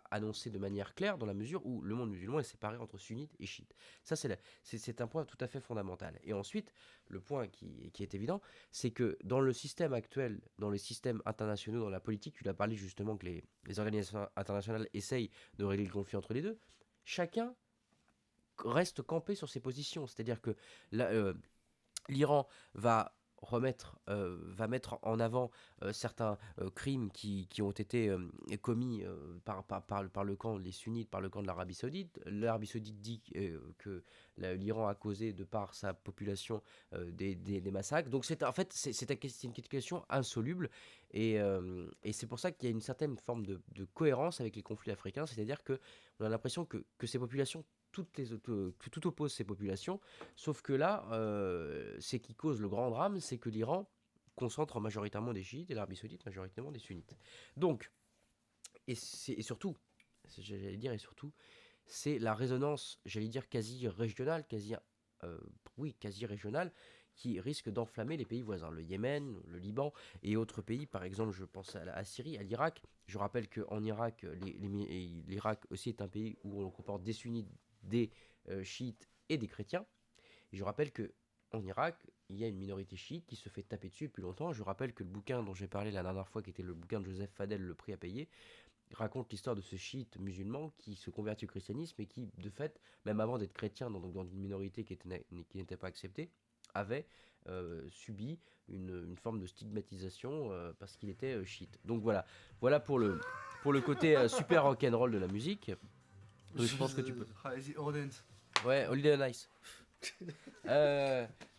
annoncer de manière claire, dans la mesure où le monde musulman est séparé entre sunnites et chiites. Ça, c'est un point tout à fait fondamental. Et ensuite, le point qui est évident, c'est que dans le système actuel, dans les systèmes internationaux, dans la politique, tu l'as parlé justement que les organisations internationales essayent de régler le conflit entre les 2, chacun reste campé sur ses positions. C'est-à-dire que l'Iran va mettre en avant certains crimes qui ont été commis par le camp des sunnites, par le camp de l'Arabie Saoudite. L'Arabie Saoudite dit que l'Iran a causé, de par sa population, des massacres. Donc c'est une question insoluble, et c'est pour ça qu'il y a une certaine forme de cohérence avec les conflits africains, c'est-à-dire qu'on a l'impression que ces populations, tout oppose ces populations, sauf que là, ce qui cause le grand drame, c'est que l'Iran concentre majoritairement des chiites et l'Arabie Saoudite majoritairement des sunnites. Donc, surtout, c'est la résonance, j'allais dire quasi régionale, quasi régionale, qui risque d'enflammer les pays voisins, le Yémen, le Liban et autres pays. Par exemple, je pense à la Syrie, à l'Irak. Je rappelle qu'en Irak, l'Irak aussi est un pays où on comporte des sunnites, des chiites et des chrétiens. Et je rappelle qu'en Irak, il y a une minorité chiite qui se fait taper dessus depuis longtemps. Je rappelle que le bouquin dont j'ai parlé la dernière fois, qui était le bouquin de Joseph Fadel, Le prix à payer, raconte l'histoire de ce chiite musulman qui se convertit au christianisme et qui, de fait, même avant d'être chrétien, dans une minorité qui n'était pas acceptée, avait subi une forme de stigmatisation parce qu'il était chiite. Donc voilà pour le côté super rock'n'roll de la musique. Je pense que tu peux. Vas-y, ordent. Ouais, Holiday on Ice.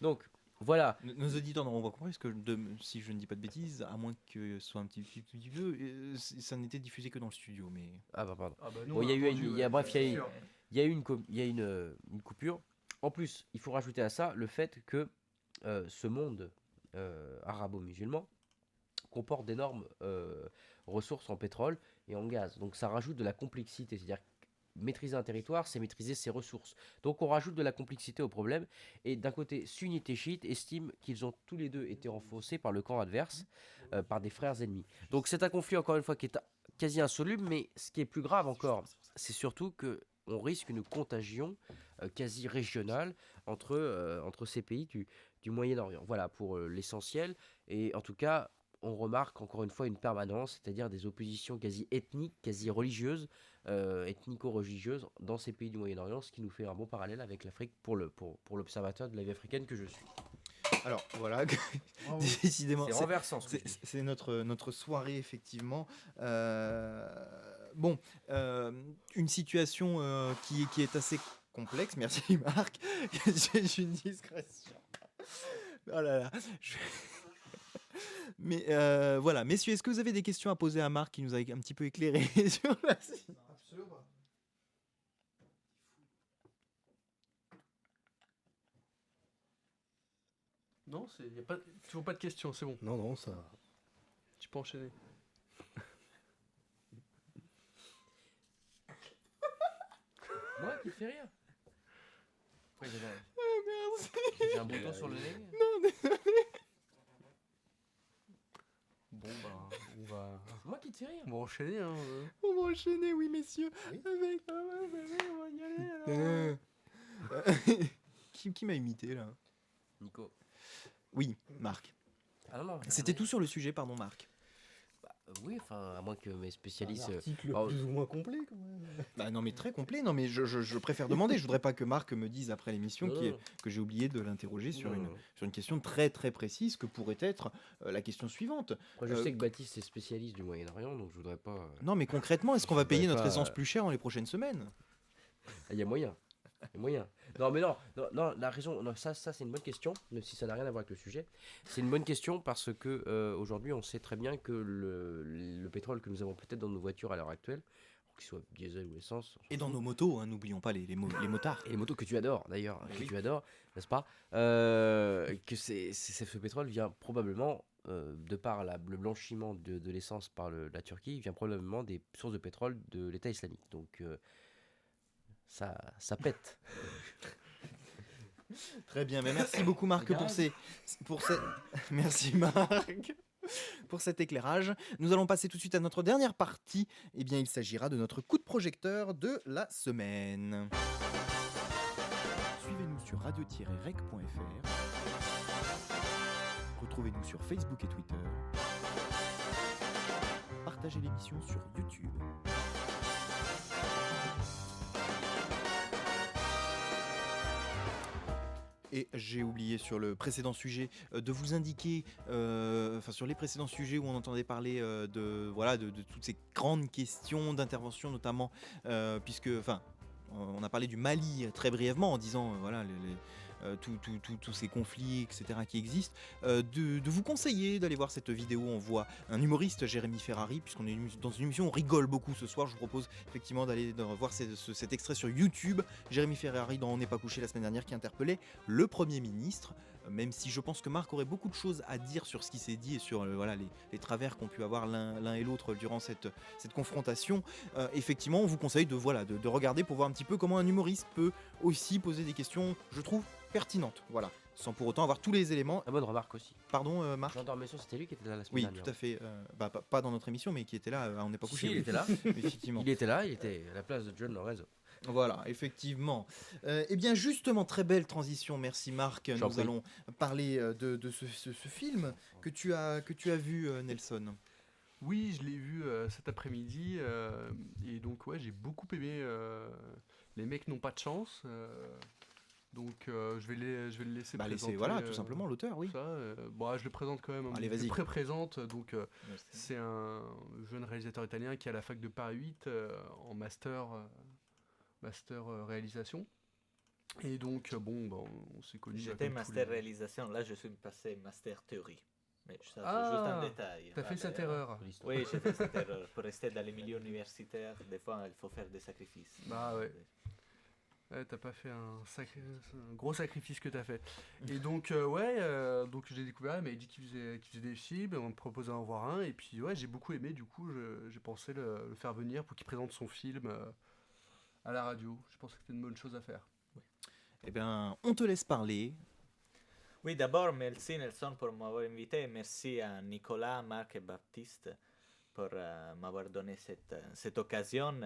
Donc, voilà. Nos auditeurs n'auront pas compris, parce que si je ne dis pas de bêtises, à moins que ce soit un petit peu, ça n'était diffusé que dans le studio. Mais Ah bah pardon. Ah bah nous, Bon, on il y a a eu, entendu, il y a, ouais, bref, il y a c'est eu, sûr. il y a eu une coupure. En plus, il faut rajouter à ça le fait que ce monde arabo-musulman comporte d'énormes ressources en pétrole et en gaz. Donc ça rajoute de la complexité. C'est-à-dire que maîtriser un territoire, c'est maîtriser ses ressources. Donc on rajoute de la complexité au problème. Et d'un côté, sunnites et chiites estiment qu'ils ont tous les deux été renforcés par le camp adverse, par des frères ennemis. Donc c'est un conflit, encore une fois, qui est quasi insoluble, mais ce qui est plus grave encore, c'est surtout que on risque une contagion quasi régionale entre ces pays du Moyen-Orient. Voilà pour l'essentiel. Et en tout cas, on remarque encore une fois une permanence, c'est-à-dire des oppositions quasi ethniques, quasi religieuses, ethnico-religieuses dans ces pays du Moyen-Orient, ce qui nous fait un bon parallèle avec l'Afrique pour l'observateur de la vie africaine que je suis. alors voilà, Bravo. décidément, C'est renversant ce que je dis. c'est notre soirée effectivement. Bon, une situation qui est assez complexe. Merci Marc. J'ai une discrétion. Oh là là. Mais voilà, messieurs, est-ce que vous avez des questions à poser à Marc qui nous a un petit peu éclairé sur la situation? Non, il n'y a pas, toujours pas de questions, c'est bon. Non, non, ça. Tu peux enchaîner. Moi qui fais rien. Ouais, Merci. j'ai un bouton sur le nez. Bon, bah, on va Moi qui te fais rien. enchaîner. Hein. On va enchaîner, oui, messieurs. Oui. Avec. On va y aller, alors. Qui m'a imité là? Nico. Oui, Marc. Ah non, non. C'était tout sur le sujet, pardon, Marc. Oui, enfin, à moins que mes spécialistes. Un article oh, plus ou moins complet quand même. Bah non, mais très complet. Non, mais je préfère demander. Je voudrais pas que Marc me dise après l'émission Non, non. que j'ai oublié de l'interroger sur Non, non. sur une question très très précise que pourrait être la question suivante. Moi, je Euh, sais que Baptiste est spécialiste du Moyen-Orient, donc je voudrais pas. Non, mais concrètement, est-ce qu'on va payer voudrais notre pas, essence plus cher dans les prochaines semaines? Ah, il y a moyen. Il y a moyen. Non, mais non, la raison, non, ça c'est une bonne question, même si ça n'a rien à voir avec le sujet. C'est une bonne question parce que aujourd'hui, on sait très bien que le pétrole que nous avons peut-être dans nos voitures à l'heure actuelle, qu'il soit diesel ou essence, on s'en Et dans fout. nos motos, hein, n'oublions pas les motards. Et les motos que tu adores d'ailleurs, Mais que oui. tu adores, n'est-ce pas que ce pétrole vient probablement, de par le blanchiment de l'essence par la Turquie, vient probablement des sources de pétrole de l'État islamique. Donc ça pète. Très bien, mais merci beaucoup Marc merci Marc pour cet éclairage. Nous allons passer tout de suite à notre dernière partie. Eh bien, il s'agira de notre coup de projecteur de la semaine. Suivez-nous sur radio-rec.fr. Retrouvez-nous sur Facebook et Twitter. Partagez l'émission sur YouTube. Et j'ai oublié sur le précédent sujet de vous indiquer, enfin sur les précédents sujets où on entendait parler de toutes ces grandes questions d'intervention notamment, puisque, enfin, on a parlé du Mali très brièvement en disant voilà tous ces conflits etc qui existent, de vous conseiller d'aller voir cette vidéo. On voit un humoriste, Jérémy Ferrari, puisqu'on est dans une émission, on rigole beaucoup ce soir. Je vous propose effectivement d'aller voir cet extrait sur YouTube. Jérémy Ferrari dans On n'est pas couché la semaine dernière, qui interpellait le Premier ministre. Même si je pense que Marc aurait beaucoup de choses à dire sur ce qui s'est dit et sur les travers qu'ont pu avoir l'un et l'autre durant cette confrontation, effectivement on vous conseille de regarder pour voir un petit peu comment un humoriste peut aussi poser des questions, je trouve, pertinentes, voilà, sans pour autant avoir tous les éléments. La bonne remarque aussi. Pardon Marc? Jean Dormesson, c'était lui qui était là la semaine Oui, dernière. tout à fait, pas dans notre émission, mais qui était là, on n'est pas Si, couché. il était là. Effectivement. Il était là, il était à la place de John Lorenzo. Voilà, effectivement. Eh bien, justement, très belle transition. Merci Marc. J'en Nous prie. allons parler de ce film que tu as vu, Nelson. Oui, je l'ai vu cet après-midi. Et donc, ouais, j'ai beaucoup aimé. Les mecs n'ont pas de chance. Donc, je vais le laisser présenter. Voilà, tout simplement l'auteur, oui. Ça, je le présente quand même. Allez, Je vas-y. le pré-présente. Donc, c'est un jeune réalisateur italien qui est à la fac de Paris 8 en master réalisation. Et donc, on s'est connus. J'étais comme tous master les- réalisation, là je suis passé master théorie. Mais ça, c'est juste Ah, un détail. t'as fait Voilà. cette erreur. Pour l'histoire. Oui, j'ai fait cette erreur. Pour rester dans les milieux universitaires, des fois, il faut faire des sacrifices. Bah ouais. Ouais, t'as pas fait un gros sacrifice que t'as fait. Et donc, donc j'ai découvert, il m'avait dit qu'il faisait des films, on me proposait d'en voir un, et puis ouais, j'ai beaucoup aimé, du coup, j'ai pensé le faire venir pour qu'il présente son film à la radio. Je pense que c'était une bonne chose à faire. Eh bien, on te laisse parler. Oui, d'abord, merci Nelson pour m'avoir invité. Merci à Nicolas, Marc et Baptiste pour m'avoir donné cette occasion.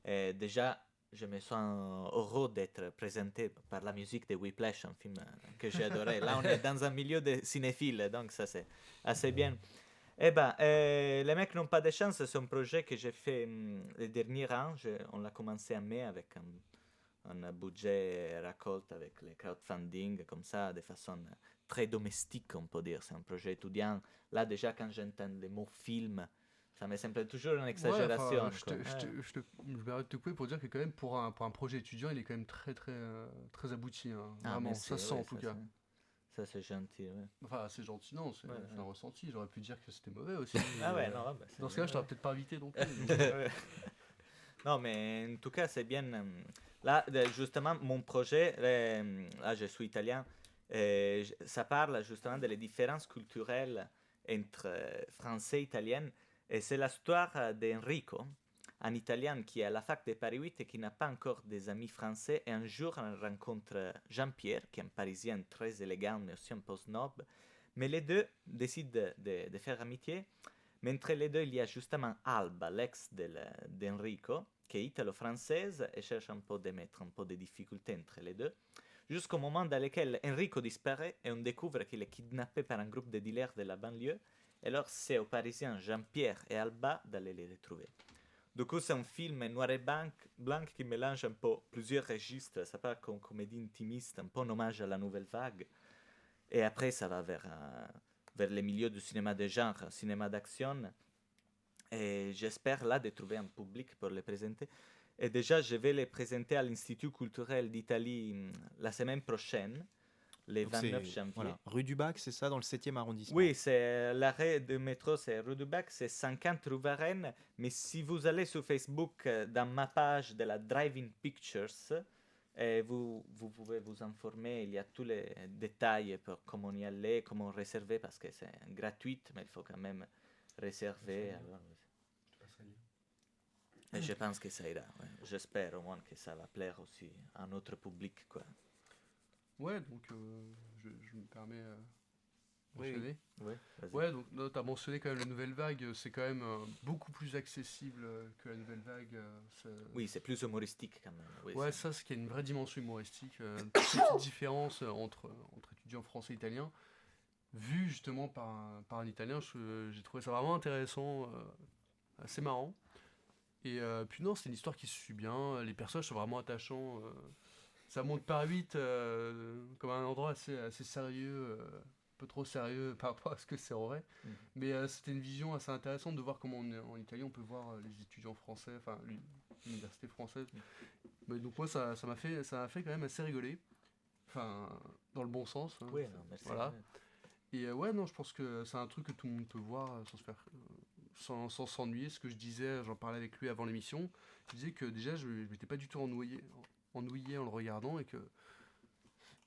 Et déjà, je me sens heureux d'être présenté par la musique de Whiplash, un film que j'ai adoré. Là, on est dans un milieu de cinéphiles, donc ça, c'est assez bien. Eh ben, Les mecs n'ont pas de chance, c'est un projet que j'ai fait les derniers ans. On l'a commencé en mai avec un budget récolte avec les crowdfunding, comme ça, de façon très domestique, on peut dire. C'est un projet étudiant. Là, déjà, quand j'entends le mot film, ça me semble toujours une exagération. Ouais, je me permets de te couper pour dire que quand même, pour un projet étudiant, il est quand même très abouti. Hein. Ah, Vraiment, merci, ça sent ouais, en tout cas. Ça, c'est gentil. Ouais. Enfin, c'est gentil, non, c'est Ouais, un ouais. ressenti. J'aurais pu dire que c'était mauvais aussi. Ah ouais, mais, non, bah, dans ce cas-là, je t'aurais peut-être pas invité non plus. Ouais. Non, mais en tout cas, c'est bien. Là, justement, mon projet, là, je suis italien, ça parle justement des différences culturelles entre français et italien. Et c'est l'histoire d'Enrico, un Italien qui est à la fac de Paris 8 et qui n'a pas encore des amis français. Et un jour, on rencontre Jean-Pierre, qui est un Parisien très élégant, mais aussi un peu snob. Mais les deux décident de faire amitié. Mais entre les deux, il y a justement Alba, l'ex d'Enrico, qui est italo-française et cherche un peu de mettre un peu de difficultés entre les deux. Jusqu'au moment dans lequel Enrico disparaît et on découvre qu'il est kidnappé par un groupe de dealers de la banlieue. Et alors, c'est aux Parisiens Jean-Pierre et Alba d'aller les retrouver. Du coup, c'est un film noir et blanc qui mélange un peu plusieurs registres. Ça part comme comédie intimiste, un peu un hommage à la nouvelle vague. Et après, ça va vers les milieux du cinéma de genre, cinéma d'action. Et j'espère là de trouver un public pour les présenter. Et déjà, je vais les présenter à l'Institut culturel d'Italie la semaine prochaine, le Donc 29 c'est janvier. voilà, rue du Bac, c'est ça, dans le 7e arrondissement. Oui, c'est l'arrêt de métro, c'est rue du Bac, c'est 50 rue Varennes. Mais si vous allez sur Facebook, dans ma page de la Drive-In Pictures, vous pouvez vous informer. Il y a tous les détails pour comment y aller, comment réserver, parce que c'est gratuit, mais il faut quand même réserver. Alors, et je pense que ça ira. Ouais. J'espère au moins que ça va plaire aussi à notre public, quoi. Ouais, donc je me permets de mentionner. Oui, vas-y. Ouais, donc tu as mentionné quand même la nouvelle vague, c'est quand même beaucoup plus accessible que la nouvelle vague. Oui, c'est plus humoristique quand même. Oui, Ouais, c'est- ça, ce qui est une vraie dimension humoristique. Petite différence entre étudiants français et italiens. Vu justement par un italien, j'ai trouvé ça vraiment intéressant, assez marrant. Et puis non, c'est une histoire qui se suit bien, les personnages sont vraiment attachants. Ça monte par 8 comme un endroit assez sérieux, un peu trop sérieux par rapport à ce que c'est en vrai. Mhm. Mais c'était une vision assez intéressante de voir comment en Italie on peut voir les étudiants français, enfin l'université française. Mais donc moi ça m'a fait quand même assez rigoler. Enfin, dans le bon sens. Hein. Oui, non, merci. Voilà. Ouais. Et ouais, non, je pense que c'est un truc que tout le monde peut voir sans se faire, sans s'ennuyer. Ce que je disais, j'en parlais avec lui avant l'émission. Je disais que déjà, je m'étais pas du tout ennuyé en le regardant et que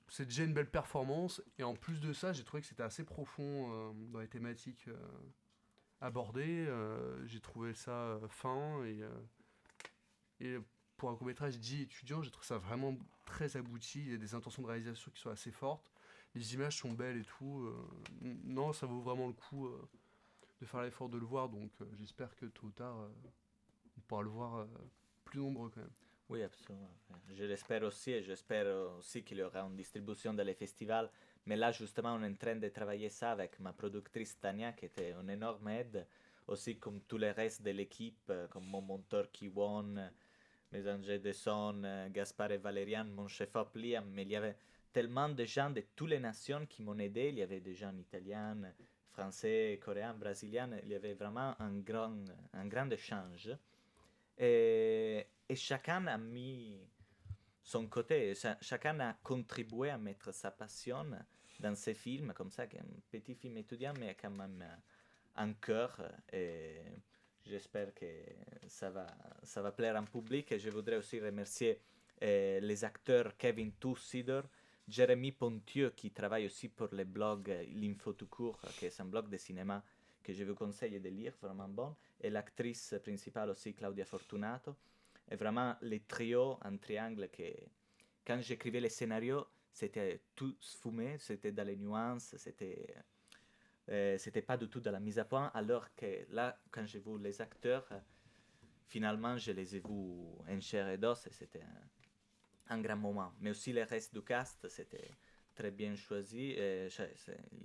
c'est déjà une belle performance. Et en plus de ça, j'ai trouvé que c'était assez profond dans les thématiques abordées. J'ai trouvé ça fin et pour un court-métrage dit étudiant, j'ai trouvé ça vraiment très abouti. Il y a des intentions de réalisation qui sont assez fortes. Les images sont belles et tout. Non, ça vaut vraiment le coup de faire l'effort de le voir. Donc j'espère que tôt ou tard, on pourra le voir plus nombreux quand même. Oui, absolument. Je l'espère aussi et j'espère aussi qu'il y aura une distribution dans les festivals. Mais là, justement, on est en train de travailler ça avec ma productrice Tania, qui était une énorme aide, aussi comme tous les restes de l'équipe, comme mon monteur Kiwon, mes ingénieurs de son, Gaspard et Valérian, mon chef-op Liam. Mais il y avait tellement de gens de toutes les nations qui m'ont aidé. Il y avait des gens italiens, français, coréens, brésiliens. Il y avait vraiment un grand échange. Et chacun a mis son côté. Chacun a contribué à mettre sa passion dans ces films, comme ça, un petit film étudiant, mais quand même un cœur. Et j'espère que ça va plaire en public. Et je voudrais aussi remercier les acteurs Kevin Tussider, Jérémy Pontieux, qui travaille aussi pour le blog L'Info tout court, qui est un blog de cinéma que je vous conseille de lire, vraiment bon, et l'actrice principale aussi, Claudia Fortunato. Et vraiment, les trios en triangle, que quand j'écrivais les scénarios, c'était tout fumé, c'était dans les nuances, c'était pas du tout dans la mise à point, alors que là, quand j'ai vu les acteurs, finalement, je les ai vus en chair et d'os, et c'était un grand moment. Mais aussi le reste du cast, c'était très bien choisi, et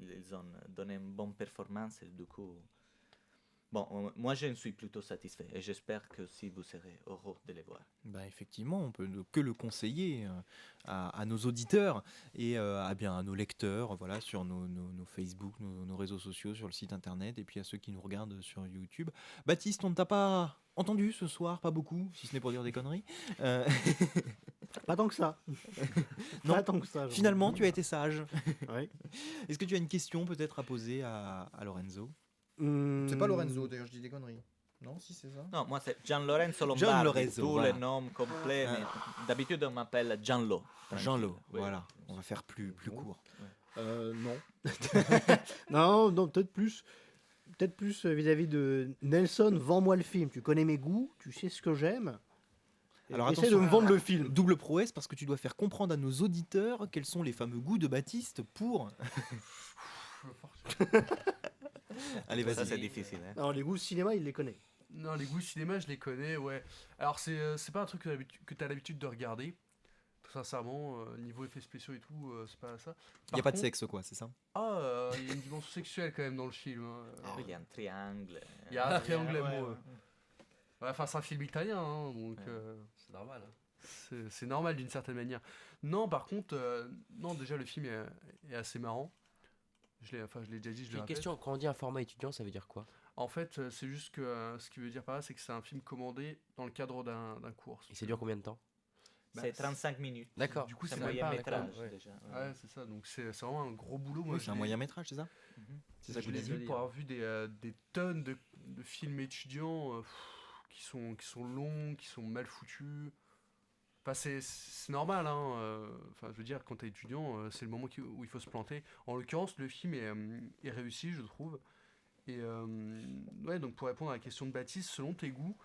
ils ont donné une bonne performance, et du coup... Bon, moi je suis plutôt satisfait et j'espère que aussi vous serez heureux de les voir. Bah, effectivement, on peut que le conseiller à nos auditeurs et à nos lecteurs, voilà, sur nos Facebook, nos réseaux sociaux, sur le site internet, et puis à ceux qui nous regardent sur YouTube. Baptiste, on ne t'a pas entendu ce soir, pas beaucoup, si ce n'est pour dire des conneries. Euh, Pas tant que ça. Non, Pas tant que ça. Finalement, tu as été sage. Ouais. Est-ce que tu as une question peut-être à poser à Lorenzo? Hmm. C'est pas Lorenzo, d'ailleurs, je dis des conneries. Non, si c'est ça. Non, moi c'est Gian Lorenzo Lombardi, Gian Lorenzo, tous voilà. les noms complets, mais d'habitude on m'appelle Gianlo. Jean-Lo, Oui. voilà. On va faire plus court. Non. non, peut-être plus. Peut-être plus vis-à-vis de Nelson, vends-moi le film. Tu connais mes goûts, tu sais ce que j'aime. Alors Essaie attention, de me vendre le film. double prouesse parce que tu dois faire comprendre à nos auditeurs quels sont les fameux goûts de Baptiste pour. Allez, Ça vas-y. c'est difficile. Hein. Alors, les goûts cinéma, il les connaît. Non, les goûts cinéma, je les connais, ouais. Alors, c'est pas un truc que tu as l'habitude de regarder. Tout sincèrement, niveau effets spéciaux et tout, c'est pas ça. Il n'y a pas de sexe, quoi, c'est ça? Il y a une dimension sexuelle quand même dans le film. Hein. Oui, il y a un triangle. Il y a un triangle ouais, amoureux. Ouais, enfin, c'est un film italien, hein, donc C'est normal. c'est normal d'une certaine manière. Non, par contre, non, déjà le film est assez marrant. Je l'ai déjà dit, je J'ai le une répète. question, quand on dit un format étudiant, ça veut dire quoi? En fait, c'est juste que ce qui veut dire par là, c'est que c'est un film commandé dans le cadre d'un cours. Et ça dure combien de temps? C'est 35 minutes. D'accord. Du coup, C'est c'est un même moyen pas métrage d'accord, ouais. déjà. Ouais, c'est ça. Donc c'est vraiment un gros boulot. Moi, Oui, je c'est un l'ai- moyen métrage, c'est ça? C'est ça que je vous l'ai disiez. vu pour avoir vu des tonnes de films étudiants qui sont longs, qui sont mal foutus. Enfin, c'est normal, hein. Enfin, je veux dire, quand t'es étudiant, c'est le moment où il faut se planter. En l'occurrence, le film est réussi, je trouve. Et ouais, donc pour répondre à la question de Baptiste, selon tes goûts,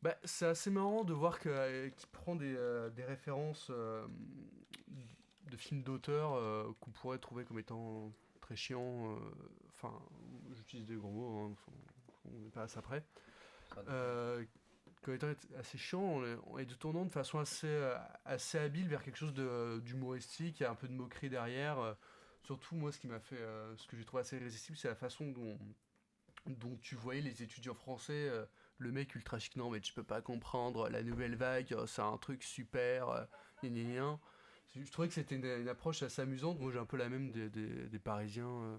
bah, c'est assez marrant de voir qu'il prend des références de films d'auteurs qu'on pourrait trouver comme étant très chiants. Enfin, j'utilise des gros mots, hein, on n'est pas à ça près. Comme étant assez chiant et de tournant de façon assez habile vers quelque chose d'humoristique, il y a un peu de moquerie derrière. Surtout, moi, ce qui m'a fait, ce que j'ai trouvé assez irrésistible, c'est la façon dont tu voyais les étudiants français, le mec ultra chic, non, mais tu peux pas comprendre, la nouvelle vague, c'est un truc super, gna gna gna. Je trouvais que c'était une approche assez amusante. Moi, j'ai un peu la même des Parisiens.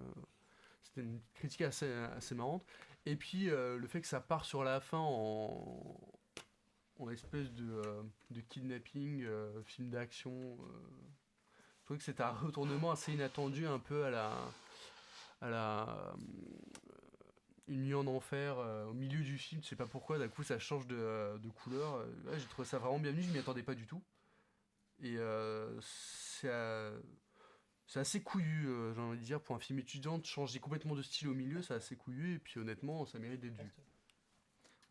C'était une critique assez marrante. Et puis, le fait que ça part sur la fin en espèce de kidnapping, film d'action. Je trouvais que c'était un retournement assez inattendu, un peu à la une nuit en enfer, au milieu du film. Je sais pas pourquoi, d'un coup, ça change de couleur. Ouais, j'ai trouvé ça vraiment bienvenu, je m'y attendais pas du tout. Et c'est assez couillu, j'ai envie de dire, pour un film étudiant, de changer complètement de style au milieu, c'est assez couillu, et puis honnêtement, ça mérite d'être vu.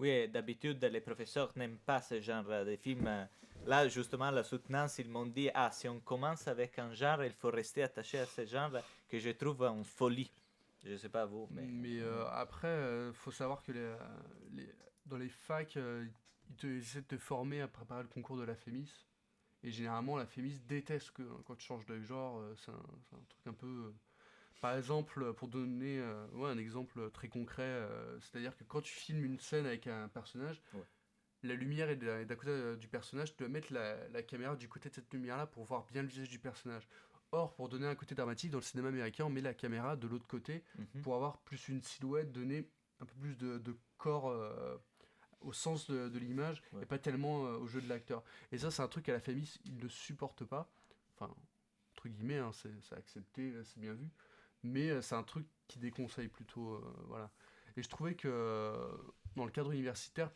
Oui, et d'habitude, les professeurs n'aiment pas ce genre de film. Là, justement, la soutenance, ils m'ont dit, ah, si on commence avec un genre, il faut rester attaché à ce genre que je trouve en folie. Je sais pas vous, mais... Mais après, faut savoir que dans les facs, ils essaient de te former à préparer le concours de la FEMIS. Et généralement, la FEMIS déteste quand tu changes de genre. C'est un truc un peu... Par exemple, pour donner un exemple très concret, c'est-à-dire que quand tu filmes une scène avec un personnage, Ouais. la lumière est d'à côté du personnage, tu dois mettre la caméra du côté de cette lumière-là pour voir bien le visage du personnage. Or, pour donner un côté dramatique, dans le cinéma américain, on met la caméra de l'autre côté Mhm. pour avoir plus une silhouette, donner un peu plus de corps au sens de l'image Ouais. et pas tellement au jeu de l'acteur. Et ça, c'est un truc à la famille, ils ne supportent pas. Enfin, entre guillemets, hein, c'est accepté, c'est bien vu. Mais c'est un truc qui déconseille plutôt. Voilà. Et je trouvais que dans le cadre universitaire,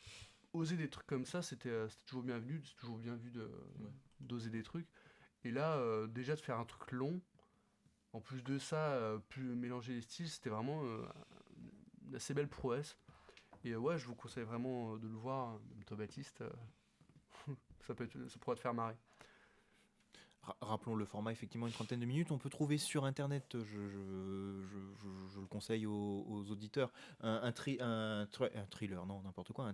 oser des trucs comme ça, c'était toujours bienvenu. C'est toujours bien vu d'oser des trucs. Et là, déjà de faire un truc long, en plus de ça, plus mélanger les styles, c'était vraiment une assez belle prouesse. Et ouais, je vous conseille vraiment de le voir, même toi Baptiste, ça pourrait te faire marrer. Rappelons le format, effectivement, une trentaine de minutes. On peut trouver sur Internet, je le conseille aux auditeurs, un thriller, non, n'importe quoi,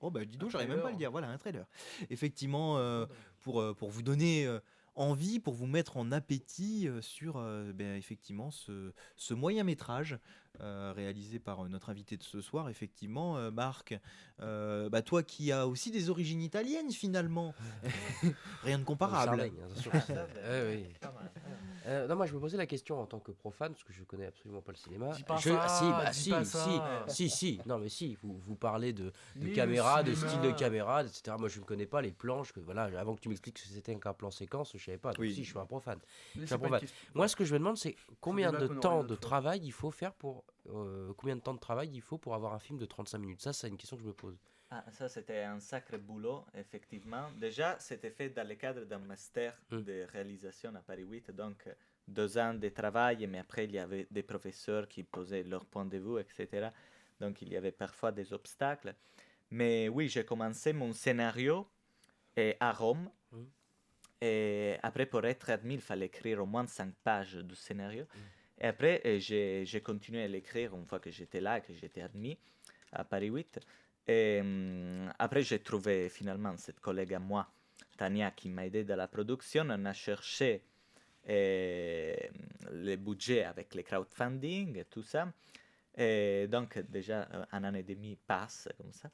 oh bah dis donc, j'arrive même pas à le dire, voilà, un trailer. Effectivement, pour vous donner envie, pour vous mettre en appétit sur effectivement ce moyen métrage réalisé par notre invité de ce soir, effectivement, Marc, toi qui as aussi des origines italiennes finalement, rien de comparable. Sardaigne, attention. Oui. Pas mal. Non, moi je me posais la question en tant que profane, parce que je connais absolument pas le cinéma. Dis pas Je- ça, si, bah dis si, pas si, ça. si, non mais si, vous parlez de Mais le caméra, de cinéma- style de caméra, etc. Moi je ne connais pas les planches, voilà, avant que tu m'expliques que c'était un plan séquence, je savais pas, donc Oui. si, je suis un profane. Mais Je c'est pas une comprends. question- Moi ce que je me demande c'est combien débat de qu'on aura temps une de autre fois. travail il faut faire pour... combien de temps de travail il faut pour avoir un film de 35 minutes. Ça c'est une question que je me pose. Ah, ça, c'était un sacré boulot, effectivement. Déjà, c'était fait dans le cadre d'un master de réalisation à Paris 8, donc 2 ans de travail, mais après, il y avait des professeurs qui posaient leur point de vue, etc. Donc, il y avait parfois des obstacles. Mais oui, j'ai commencé mon scénario à Rome. Mm. Et après, pour être admis, il fallait écrire au moins 5 pages du scénario. Et après, j'ai continué à l'écrire une fois que j'étais là, que j'étais admis à Paris 8. Et après, j'ai trouvé finalement cette collègue à moi, Tania, qui m'a aidé dans la production. On a cherché le budget avec le crowdfunding et tout ça. Et donc, déjà, un an et demi passe comme ça.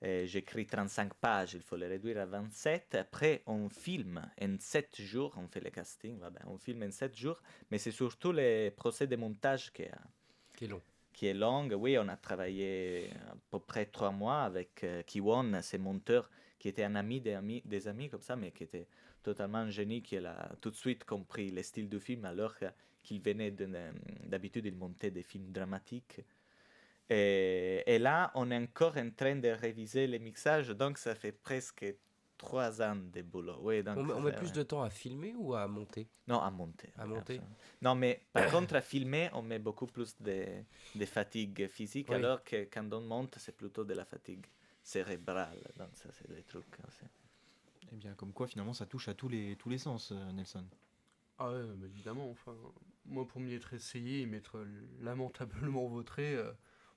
J'écris 35 pages, il faut les réduire à 27. Après, on filme en 7 jours, on fait le casting, on filme en 7 jours, mais c'est surtout le procès de montage Qui est long. qui est long. Oui, on a travaillé à peu près 3 mois avec Kiwon, ce monteur qui était un ami des amis comme ça, mais qui était totalement un génie, qui a tout de suite compris le style du film, alors qu'il venait d'habitude, il montait des films dramatiques. Et là, on est encore en train de réviser les mixages, donc ça fait presque 3 ans de boulot. Oui, donc On ça met fait, plus de temps à filmer ou à monter? Non, à monter. À monter. absolument. Non, mais par contre, à filmer, on met beaucoup plus de fatigue physique, Oui. alors que quand on monte, c'est plutôt de la fatigue cérébrale. Donc ça, c'est des trucs aussi. Eh bien, comme quoi, finalement, ça touche à tous les sens, Nelson. Ah ouais, mais évidemment, enfin, moi pour m'y être essayé et m'être lamentablement vautré,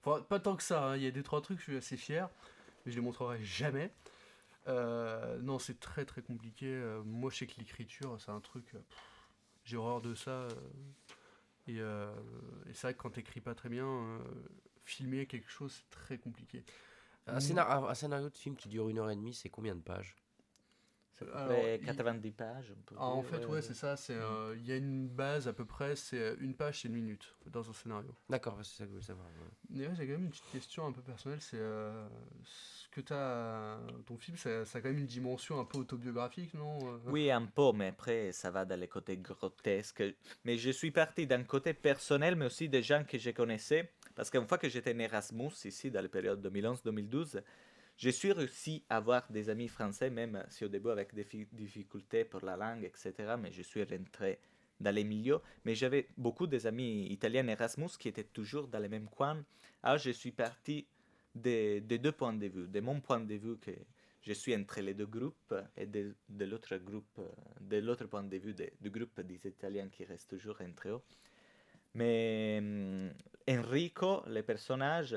enfin pas tant que ça, hein, il y a 2-3 trucs, je suis assez fier, mais je les montrerai jamais. Non, c'est très très compliqué. Moi je sais que l'écriture, c'est un truc, j'ai horreur de ça. Et c'est vrai que quand t'écris pas très bien, filmer quelque chose, c'est très compliqué. Un scénario de film qui dure 1h30, c'est combien de pages? C'est à peu Alors, près il- 90 pages. On peut Ah, en dire, fait, ouais, c'est ça. Il y a une base à peu près, c'est une page, c'est une minute dans un scénario. D'accord, c'est ça que je voulais savoir. Ouais. D'ailleurs, j'ai quand même une petite question un peu personnelle. C'est ce que ton film, ça a quand même une dimension un peu autobiographique, non? Oui, un peu, mais après, ça va dans les côtés grotesques. Mais je suis parti d'un côté personnel, mais aussi des gens que je connaissais. Parce qu'une fois que j'étais en Erasmus, ici, dans la période 2011-2012, je suis réussi à avoir des amis français, même si au début avec des difficultés pour la langue, etc. Mais je suis rentré dans les milieux. Mais j'avais beaucoup des amis italiens Erasmus qui étaient toujours dans les mêmes coins. Alors je suis parti des 2 points de vue. De mon point de vue, que je suis entre les 2 groupes, et de l'autre groupe, de l'autre point de vue du groupe des Italiens qui reste toujours entre eux. Mais Enrico, le personnage,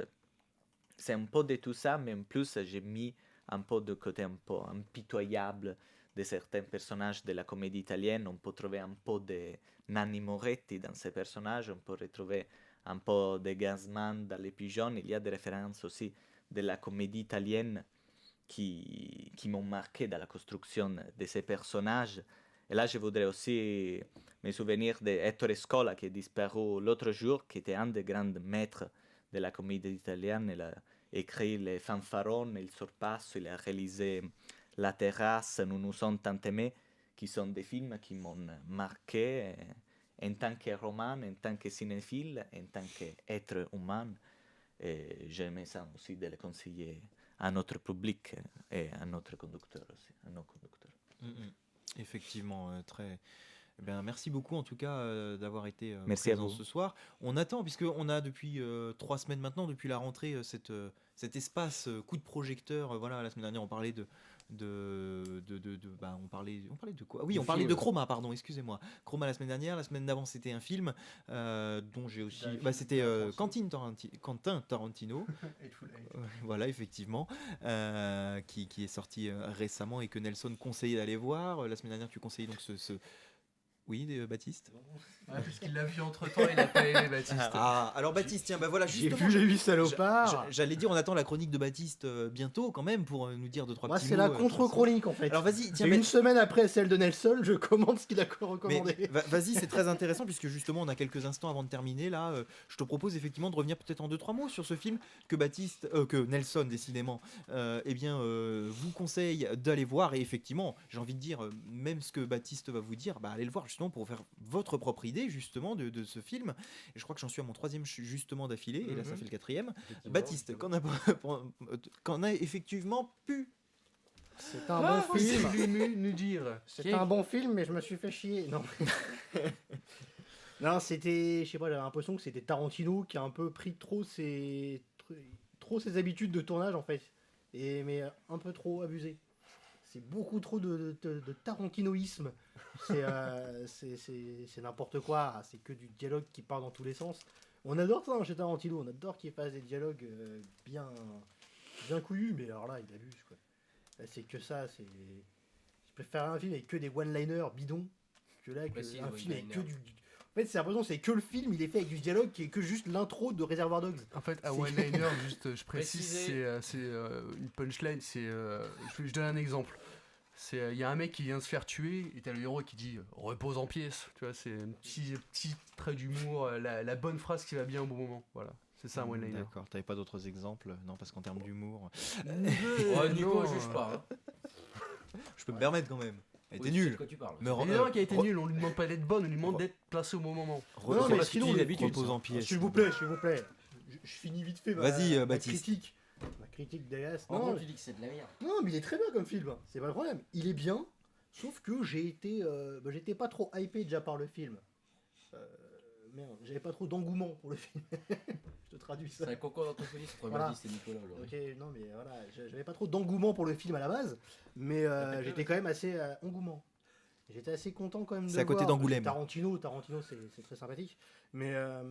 c'est un peu de tout ça, mais en plus, j'ai mis un peu de côté un peu impitoyable de certains personnages de la comédie italienne. On peut trouver un peu de Nanni Moretti dans ces personnages, on peut retrouver un peu de Gansman dans Les Pigeons. Il y a des références aussi de la comédie italienne qui m'ont marqué dans la construction de ces personnages. Et là, je voudrais aussi me souvenir d'Ettore Scola, qui est disparu l'autre jour, qui était un des grands maîtres de la comédie italienne écrit Les Fanfarons, Il Sorpasso, il a réalisé La Terrasse, Nous nous sommes tant aimés, qui sont des films qui m'ont marqué en tant que roman, en tant que cinéphile, en tant qu'être humain. Et j'aimais ça aussi de les conseiller à notre public et à notre conducteur aussi, à nos conducteurs. Effectivement, très. Eh bien, merci beaucoup en tout cas d'avoir été Merci à présent vous. ce soir. On attend, puisqu'on a depuis 3 semaines maintenant, depuis la rentrée, cet espace coup de projecteur. Voilà, la semaine dernière, on parlait on parlait de quoi? Oui, De on parlait film. de Chroma, pardon, excusez-moi. Chroma la semaine dernière. La semaine d'avant, c'était un film dont j'ai aussi. C'était Quentin Tarantino. Voilà, effectivement, qui est sorti récemment et que Nelson conseillait d'aller voir. La semaine dernière, tu conseillais donc Oui, Baptiste. Puisqu'il l'a vu entre temps, il n'a pas aimé Baptiste. Ah, alors Baptiste, tiens, bah voilà, J'ai justement. vu les 8 salopards. J'allais dire, on attend la chronique de Baptiste bientôt quand même pour nous dire 2-3 Moi, petits c'est mots. la contre-chronique en fait. Alors vas-y, C'est tiens, une semaine après celle de Nelson, je commande ce qu'il a mais recommandé. vas-y, c'est très intéressant puisque justement on a quelques instants avant de terminer là. Je te propose effectivement de revenir peut-être en 2-3 mots sur ce film que Nelson décidément, vous conseille d'aller voir et effectivement, j'ai envie de dire même ce que Baptiste va vous dire, allez le voir justement pour faire votre propre idée justement de ce film. Et je crois que j'en suis à mon 3e justement d'affilée et là ça fait le 4e. Baptiste, qu'en a effectivement pu. C'est un bon C'est film. venu nous dire. C'est un bon film, mais je me suis fait chier. Non. Non, c'était, je sais pas, j'avais l'impression que c'était Tarantino qui a un peu pris trop ses habitudes de tournage en fait, mais un peu trop abusé. C'est beaucoup trop de tarantinoïsme. C'est n'importe quoi. C'est que du dialogue qui part dans tous les sens. On adore ça chez Tarantino. On adore qu'il fasse des dialogues bien couillus, mais alors là, il abuse quoi. Là, c'est que ça. Je préfère un film avec que des one-liners bidons que là Ouais, si, un les film avec que one-liners. En fait, c'est l'impression que c'est que le film, il est fait avec du dialogue qui est que juste l'intro de Reservoir Dogs. En fait, à C'est- one-liner, juste, je précise, Préciser. c'est une punchline. Je donne un exemple. Il y a un mec qui vient se faire tuer et t'as le héros qui dit repose en pièces. Tu vois, c'est un petit trait d'humour, la bonne phrase qui va bien au bon moment. Voilà, c'est ça un one-liner. D'accord, t'avais pas d'autres exemples? Non, parce qu'en termes d'humour, Oh, Nico, non. juge pas. Hein. je peux me permettre quand même. Elle était Oui, tu sais nulle. de quoi tu parles. Mais Évidemment qui a été nul, on lui demande pas d'être bonne, on lui demande d'être placé au bon moment. Non, mais parce que sinon, tu dis le- d'habitude, repose ça. en pièces. S'il vous plaît. Je finis vite fait Vas-y, ma Baptiste. critique. Ma critique d'Elias. En Non, gros, tu dis que c'est de la merde. non, mais il est très bien comme film. C'est pas le problème. Il est bien, sauf que j'étais pas trop hypé déjà par le film. Merde, j'avais pas trop d'engouement pour le film. Je te traduis ça. C'est un concours d'anthropologie, c'est Voilà. Baptiste et Nicolas aujourd'hui. Ok, non mais voilà, j'avais pas trop d'engouement pour le film à la base, mais j'étais quand même assez engouement. J'étais assez content quand même de C'est à côté voir, d'Angoulême. parce que Tarantino c'est très sympathique, mais Moi,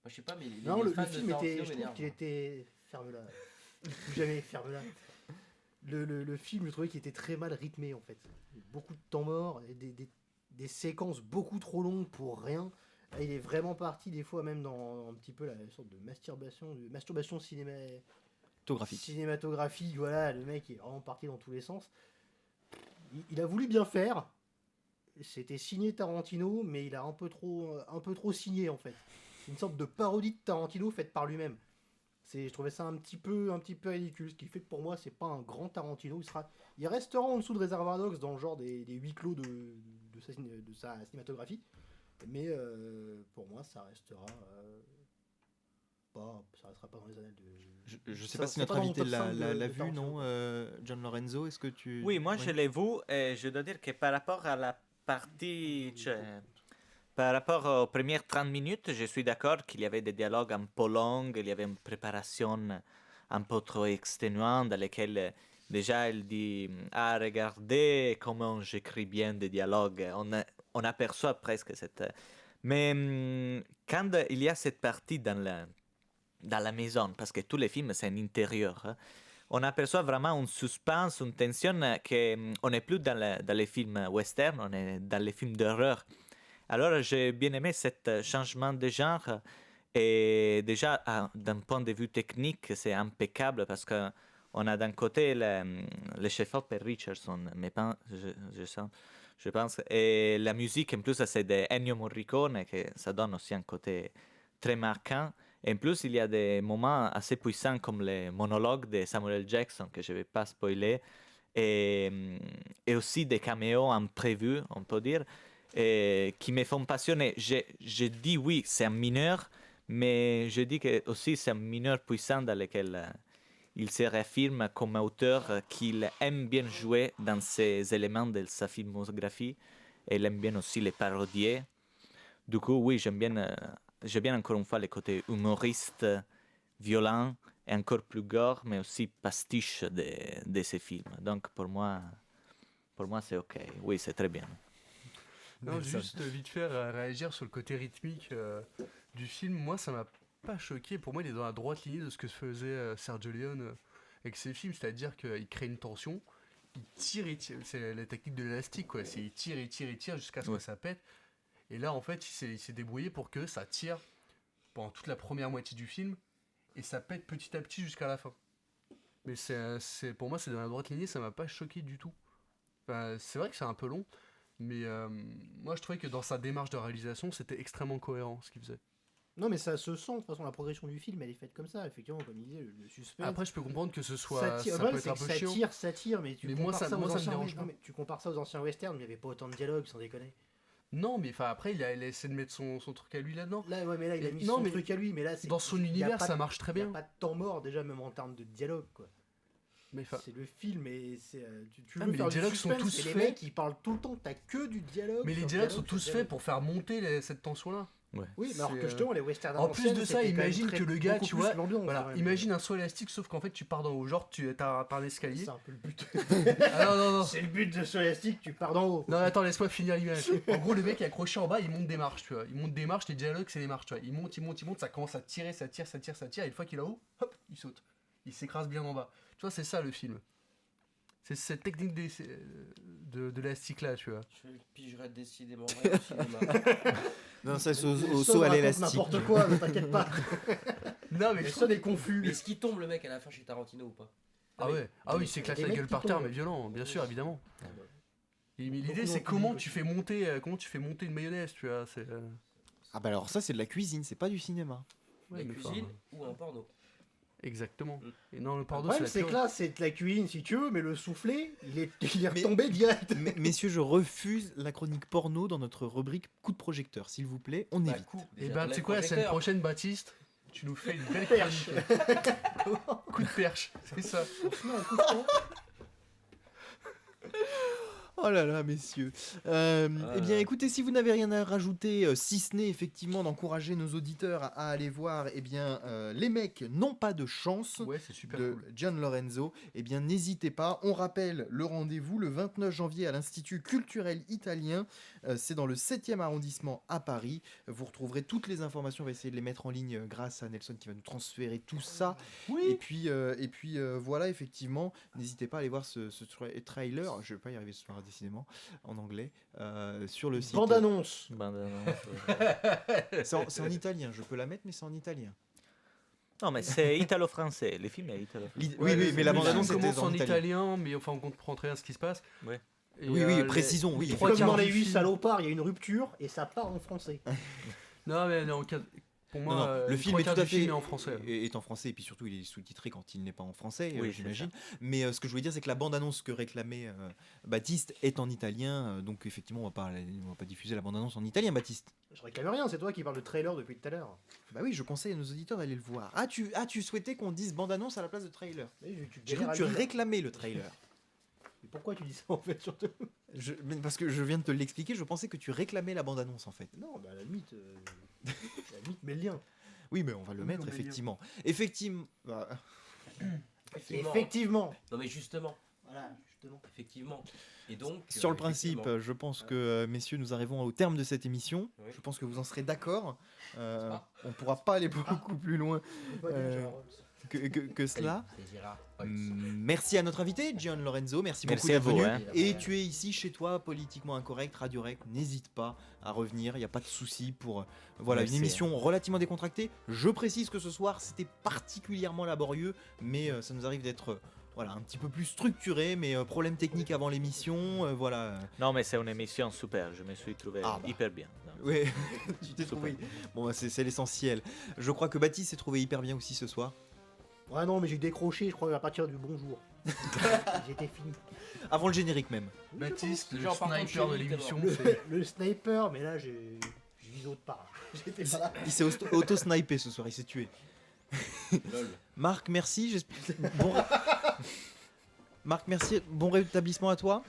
je sais pas, mais non, les le fans de film Tarantino était, je trouve m'énervent. qu'il était ferme-la, plus jamais ferme-la. Le film, je trouvais qu'il était très mal rythmé en fait, beaucoup de temps mort, et des séquences beaucoup trop longues pour rien. Là, il est vraiment parti des fois même dans un petit peu la sorte de masturbation cinématographique, voilà, le mec est vraiment parti dans tous les sens. Il a voulu bien faire. C'était signé Tarantino, mais il a un peu trop signé en fait. C'est une sorte de parodie de Tarantino faite par lui-même. Je trouvais ça un petit peu ridicule, ce qui fait que pour moi c'est pas un grand Tarantino. Il restera en dessous de Reservoir Dogs dans le genre des huis clos de sa cinématographie, mais pour moi ça restera pas dans les annales de. Je sais Ça- pas si c'est notre pas dans mon invité top 5 l'a de vu, Tarantino, non quoi. John Lorenzo, est-ce que tu... Oui, moi je l'ai vu et je dois dire que par rapport à la partie, par rapport aux premières 30 minutes, je suis d'accord qu'il y avait des dialogues un peu longs, il y avait une préparation un peu trop exténuante dans lesquelles déjà elle dit ah regardez comment j'écris bien des dialogues, on aperçoit presque cette... Mais quand il y a cette partie dans la maison, parce que tous les films c'est un intérieur, hein, on aperçoit vraiment un suspense, une tension qu'on n'est plus dans les films western, on est dans les films d'horreur. Alors j'ai bien aimé ce changement de genre et déjà d'un point de vue technique c'est impeccable parce que on a d'un côté le chef-op et Richardson, mais pas, je pense, et la musique en plus c'est de Ennio Morricone que ça donne aussi un côté très marquant. Et en plus, il y a des moments assez puissants comme les monologues de Samuel Jackson, que je ne vais pas spoiler, et aussi des caméos imprévus, on peut dire, et qui me font passionner. Je dis oui, c'est un mineur, mais je dis que aussi c'est un mineur puissant dans lequel il se réaffirme comme auteur qu'il aime bien jouer dans ces éléments de sa filmographie, et il aime bien aussi les parodier. Du coup, oui, j'aime bien encore une fois le côté humoriste, violent, et encore plus gore, mais aussi pastiche de ces films. Donc pour moi c'est ok. Oui, c'est très bien. Non, Nelson. juste vite fait réagir sur le côté rythmique du film. Moi, ça m'a pas choqué. Pour moi, il est dans la droite lignée de ce que faisait Sergio Leone avec ses films, c'est-à-dire qu'il crée une tension, il tire, c'est la technique de l'élastique, quoi. Il tire jusqu'à ce que ça pète. Et là, en fait, il s'est débrouillé pour que ça tire pendant toute la première moitié du film et ça pète petit à petit jusqu'à la fin. Mais pour moi, c'est dans la droite lignée, ça m'a pas choqué du tout. Enfin, c'est vrai que c'est un peu long, mais moi, je trouvais que dans sa démarche de réalisation, c'était extrêmement cohérent ce qu'il faisait. Non, mais ça se sent, de toute façon, la progression du film, elle est faite comme ça, effectivement, comme il disait, le suspense. Après, je peux comprendre que ce soit. ça tire, Ça le peut problème, être un c'est peu que chiant. ça tire, mais tu Mais compares moi, ça ça aux me anciens dérange non, pas. mais tu compares ça aux anciens westerns, il n'y avait pas autant de dialogue, sans déconner. Non, mais enfin, après, il a essayé de mettre son truc à lui là-dedans. Là, ouais, mais là, il a mis Non, son mais truc à lui, mais là, c'est. Dans son il y a univers, pas ça de- marche très Il n'y bien. a pas de temps mort, déjà, même en termes de dialogue, quoi. Mais enfin, C'est le film et c'est. Tu Ah, veux mais faire les du dialogues sont suspense, tous et les faits. mecs, ils parlent tout le temps, t'as que du dialogue. mais les sur dialogues sont dialogue sur tous dialogue. faits pour faire monter cette tension-là. Oui, mais alors C'est, que justement, les westerns en plus anciennes, de ça, c'était quand même imagine très- que le gars, beaucoup tu plus vois, l'ambiance, Voilà, quand même. imagine un saut élastique, sauf qu'en fait, tu pars d'en haut. Genre, t'as un escalier. C'est un peu le but. Ah non, non, non. C'est le but de ce élastique, tu pars d'en haut. Non, attends, laisse-moi finir l'image. En gros, le mec est accroché en bas, il monte des marches, tu vois. Il monte des marches, les dialogues, c'est des marches, tu vois. Il monte, ça commence à tirer, ça tire. Et une fois qu'il est là-haut, hop, il saute. Il s'écrase bien en bas. Tu vois, c'est ça le film. C'est cette technique de l'élastique là, tu vois. Je pigerai décidément rien au cinéma. Non, ça, c'est au Nelson saut à raconte l'élastique. N'importe quoi, ne t'inquiète pas. Non, mais je Nelson est confus. Mais est-ce qu'il tombe le mec à la fin chez Tarantino ou pas? Ah ouais, ah oui, il s'éclate des la mecs gueule qui par terre, tombent. mais violent, bien sûr, évidemment. Ah bah. Mais Beaucoup l'idée, dans c'est le comment public tu aussi. fais monter une mayonnaise, tu vois. C'est Ah bah alors ça, c'est de la cuisine, c'est pas du cinéma. ouais, La mais enfin, cuisine ou un porno? exactement. Mm. Et non, le Le porno, problème, c'est c'est la que pure. là, c'est de la cuisine si tu veux, mais le soufflé, il est Mais- retombé direct. Messieurs, je refuse la chronique porno dans notre rubrique coup de projecteur. S'il vous plaît, on évite. Et ben, tu sais quoi, la semaine prochaine, Baptiste, tu nous fais une belle Perche. chronique. Coup de perche, c'est ça. Oh là là, messieurs. Eh bien, écoutez, si vous n'avez rien à rajouter, si ce n'est effectivement d'encourager nos auditeurs à aller voir, eh bien, les mecs n'ont pas de chance. Ouais, c'est super De cool. Gian Lorenzo, eh bien n'hésitez pas. On rappelle le rendez-vous le 29 janvier à l'Institut culturel italien. C'est dans le 7e arrondissement à Paris. Vous retrouverez toutes les informations. On va essayer de les mettre en ligne grâce à Nelson qui va nous transférer tout ça. Et puis voilà, effectivement, n'hésitez pas à aller voir ce trailer. Je vais pas y arriver ce soir, décidément, en anglais, sur le site. Bande-annonce. C'est en italien. Je peux la mettre, mais c'est en italien. Non, mais c'est italo-français. Le film est italo-français. Oui, mais la bande-annonce commence était en en italien. italien, mais enfin, on comprend très bien ce qui se passe. Ouais. Et, Oui, les- précisons, oui. les Comme trois Comme quarts dans les du 8 film- salopards, il y a une rupture et ça part en français. Non, mais non, pour moi, Non, non, le les film trois est tout quarts à du film fait est en français. est en français et puis surtout il est sous-titré quand il n'est pas en français, Oui, c'est j'imagine. Mais ce que je voulais dire, c'est que la bande-annonce que réclamait Baptiste est en italien, donc effectivement on va pas diffuser la bande-annonce en italien, Baptiste. Je réclame rien, c'est toi qui parles de trailer depuis tout à l'heure. Bah oui, je conseille à nos auditeurs d'aller le voir. Tu souhaitais qu'on dise bande-annonce à la place de trailer. Mais tu J'ai cru galères que tu à le dire. réclamais le trailer. Mais pourquoi tu dis ça en fait surtout? Mais parce que je viens de te l'expliquer, je pensais que tu réclamais la bande-annonce en fait. Non, bah à la limite, mets le lien. Oui, mais on va le Oui, mettre on va le dire. effectivement. Effectivement. Bah, Effectivement. Non mais justement, Voilà, justement. effectivement. Et donc. sur le principe, effectivement. je pense que, messieurs, nous arrivons au terme de cette émission. Oui. Je pense que vous en serez d'accord. Ah. On ne pourra pas aller beaucoup plus loin Faut pas dire Euh, Gérard Rolls. que cela. C'est Gérard. Merci à notre invité, Gian Lorenzo. Merci beaucoup Merci à d'être vous, venu. hein. Et tu es ici chez toi, politiquement incorrect, Radio Rec. N'hésite pas à revenir. Il n'y a pas de souci pour voilà, Merci, une émission relativement décontractée. Je précise que ce soir, c'était particulièrement laborieux, mais ça nous arrive d'être voilà, un petit peu plus structuré. Mais problème technique avant l'émission. Voilà. Non, mais c'est une émission super. Je me suis trouvé Ah bah. hyper bien. Non. Ouais, tu t'es trouvé. Bon, bah, c'est l'essentiel. Je crois que Baptiste s'est trouvé hyper bien aussi ce soir. Ouais, non, mais j'ai décroché, je crois, à partir du bonjour. J'étais fini. Avant le générique même. Baptiste, le Genre, par contre, sniper de chez lui, l'émission. Le sniper, mais là, je vise autre part. J'étais pas là. Il s'est auto-snipé ce soir, il s'est tué. Lol. Marc, merci. Bon... Marc, merci. Bon rétablissement à toi.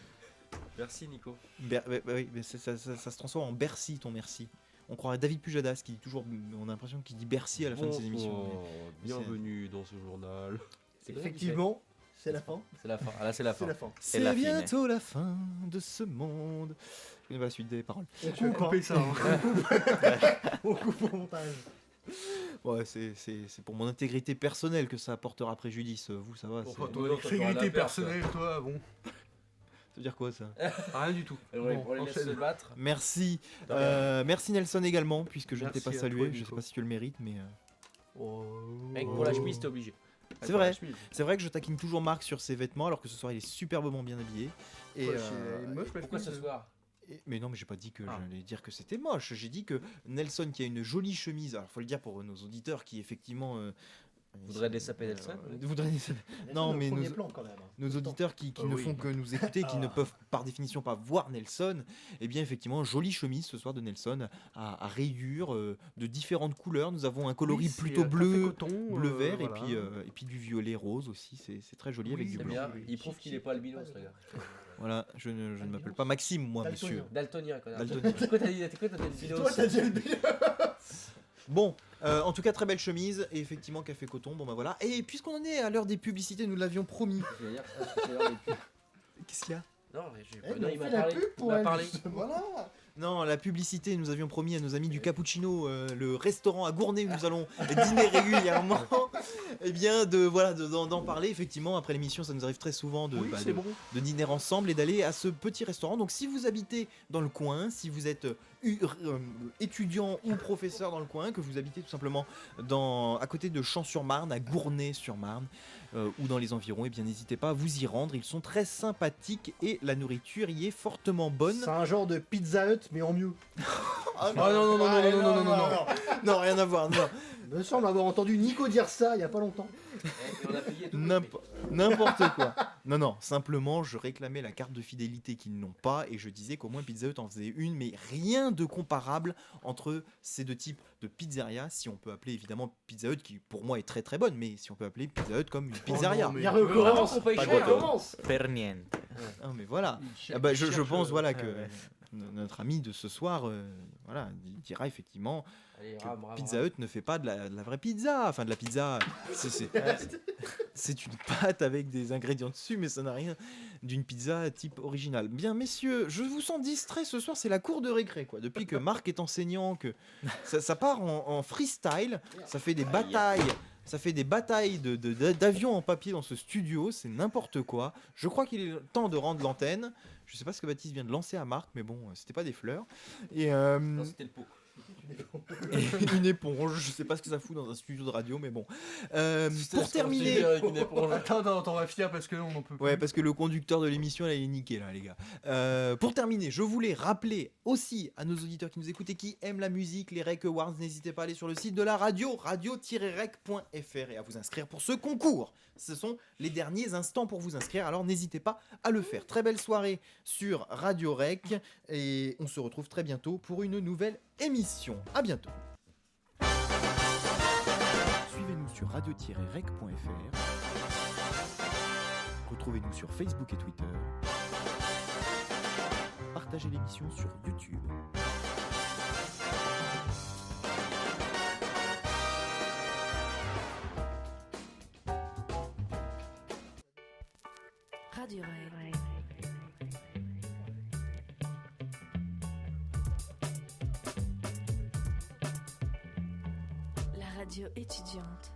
Merci Nico. Oui, mais ça se transforme en Bercy, ton merci. On croirait David Pujadas qui dit toujours. On a l'impression qu'il dit Bercy à la fin de ses émissions. mais- Bienvenue dans ce journal. C'est quoi Effectivement, c'est la fin. C'est la fin. Ah là c'est la C'est fin. la fin. C'est la C'est fine. bientôt la fin de ce monde. Je connais pas la suite des paroles. On Tu vas coupe, couper hein. ça. Hein. On coupe au montage. Ouais, c'est pour mon intégrité personnelle que ça apportera préjudice. Vous, ça va. Enfin, c'est- ton Oui, non, toi, t'auras intégrité la perte, personnelle, toi, bon. Ça veut dire quoi ça Rien du tout. On les Bon, laisse enchaîne. se battre. Merci. De rien. Merci Nelson également, puisque je ne t'ai Merci pas à salué. toi, Je sais Nico. pas si tu le mérites, mais. Oh. Mec, pour la chemise, t'es obligé. C'est vrai. C'est vrai que je taquine toujours Marc sur ses vêtements, alors que ce soir il est superbement bien habillé. Et, Pourquoi ce soir mais non, mais j'ai pas dit que Ah. j'allais dire que c'était moche. J'ai dit que Nelson, qui a une jolie chemise, alors faut le dire pour nos auditeurs qui effectivement. Voudraient dessaper Nelson, oui. voudraient dessaper- Non, mais nos nos- plan, quand même. Nos auditeurs qui Ah ne oui. font que nous écouter, qui ne Ah. peuvent par définition pas voir Nelson, eh bien effectivement, jolie chemise ce soir de Nelson, à rayures de différentes couleurs. Nous avons un coloris plutôt bleu, bleu-vert, voilà. et puis du violet rose aussi. C'est très joli Oui, avec du C'est bleu. bien. oui. Il prouve qu'il est pas albinos, le gars. Voilà, je ne m'appelle pas Maxime, moi, Daltonien. monsieur. Daltonien, connard. Daltonien. Pourquoi t'as dit albinos Toi, t'as dit le bilan. Bon, en tout cas, très belle chemise, et effectivement, café coton, bon bah voilà. Et puisqu'on en est à l'heure des publicités, nous l'avions promis. Je vais dire ça, parce que c'est l'heure des pubs. Qu'est-ce qu'il y a Non, mais j'ai Eh, non, mais il on m'a fait la parlé. pub Il pour m'a elle, parlé. justement. Voilà. Non, la publicité, nous avions promis à nos amis du Cappuccino, le restaurant à Gournay où nous allons dîner régulièrement, et bien d'en parler effectivement après l'émission. Ça nous arrive très souvent Oui, c'est bon. de dîner ensemble et d'aller à ce petit restaurant. Donc si vous habitez dans le coin, si vous êtes étudiant ou professeur dans le coin, que vous habitez tout simplement à côté de Champs-sur-Marne, à Gournay-sur-Marne, ou dans les environs, et bien n'hésitez pas à vous y rendre. Ils sont très sympathiques et la nourriture y est fortement bonne. C'est un genre de Pizza Hut, mais en mieux. Ah non, rien à voir. Non. Il me semble avoir entendu Nico dire ça il y a pas longtemps. Et on a payé tout. N'importe quoi. Non, simplement, je réclamais la carte de fidélité qu'ils n'ont pas et je disais qu'au moins Pizza Hut en faisait une, mais rien de comparable entre ces deux types de pizzeria, si on peut appeler évidemment Pizza Hut, qui pour moi est très très bonne, mais si on peut appeler Pizza Hut comme une pizzeria. non, mais- Il recommence. on paye Pas cher. de recommence. Per niente. Ah, mais voilà. Ah bah, je pense voilà que notre ami de ce soir voilà, dira effectivement Allez, que ram. Pizza Hut ne fait pas de la vraie pizza. Enfin, de la pizza, c'est une pâte avec des ingrédients dessus, mais ça n'a rien d'une pizza type originale. Bien, messieurs, je vous sens distrait ce soir, c'est la cour de récré, quoi. Depuis que Marc est enseignant, que ça part en freestyle, ça fait des batailles. Ça fait des batailles d'avions en papier dans ce studio, c'est n'importe quoi. Je crois qu'il est temps de rendre l'antenne. Je sais pas ce que Baptiste vient de lancer à Marc, mais bon, c'était pas des fleurs. Et, Non, c'était le pot. et une éponge, je sais pas ce que ça fout dans un studio de radio, mais bon. Pour terminer, Attends, on va finir parce que on en peut plus. ouais, parce que le conducteur de l'émission, là, il est niqué, là, les gars. Pour terminer, je voulais rappeler aussi à nos auditeurs qui nous écoutent et qui aiment la musique, les Rec Awards, n'hésitez pas à aller sur le site de la radio, radio-rec.fr, et à vous inscrire pour ce concours. Ce sont les derniers instants pour vous inscrire, alors n'hésitez pas à le faire. Très belle soirée sur Radio Rec, et on se retrouve très bientôt pour une nouvelle émission. À bientôt. Suivez-nous sur radio-rec.fr. Retrouvez-nous sur Facebook et Twitter. Partagez l'émission sur YouTube. Radio Rêve. La radio étudiante.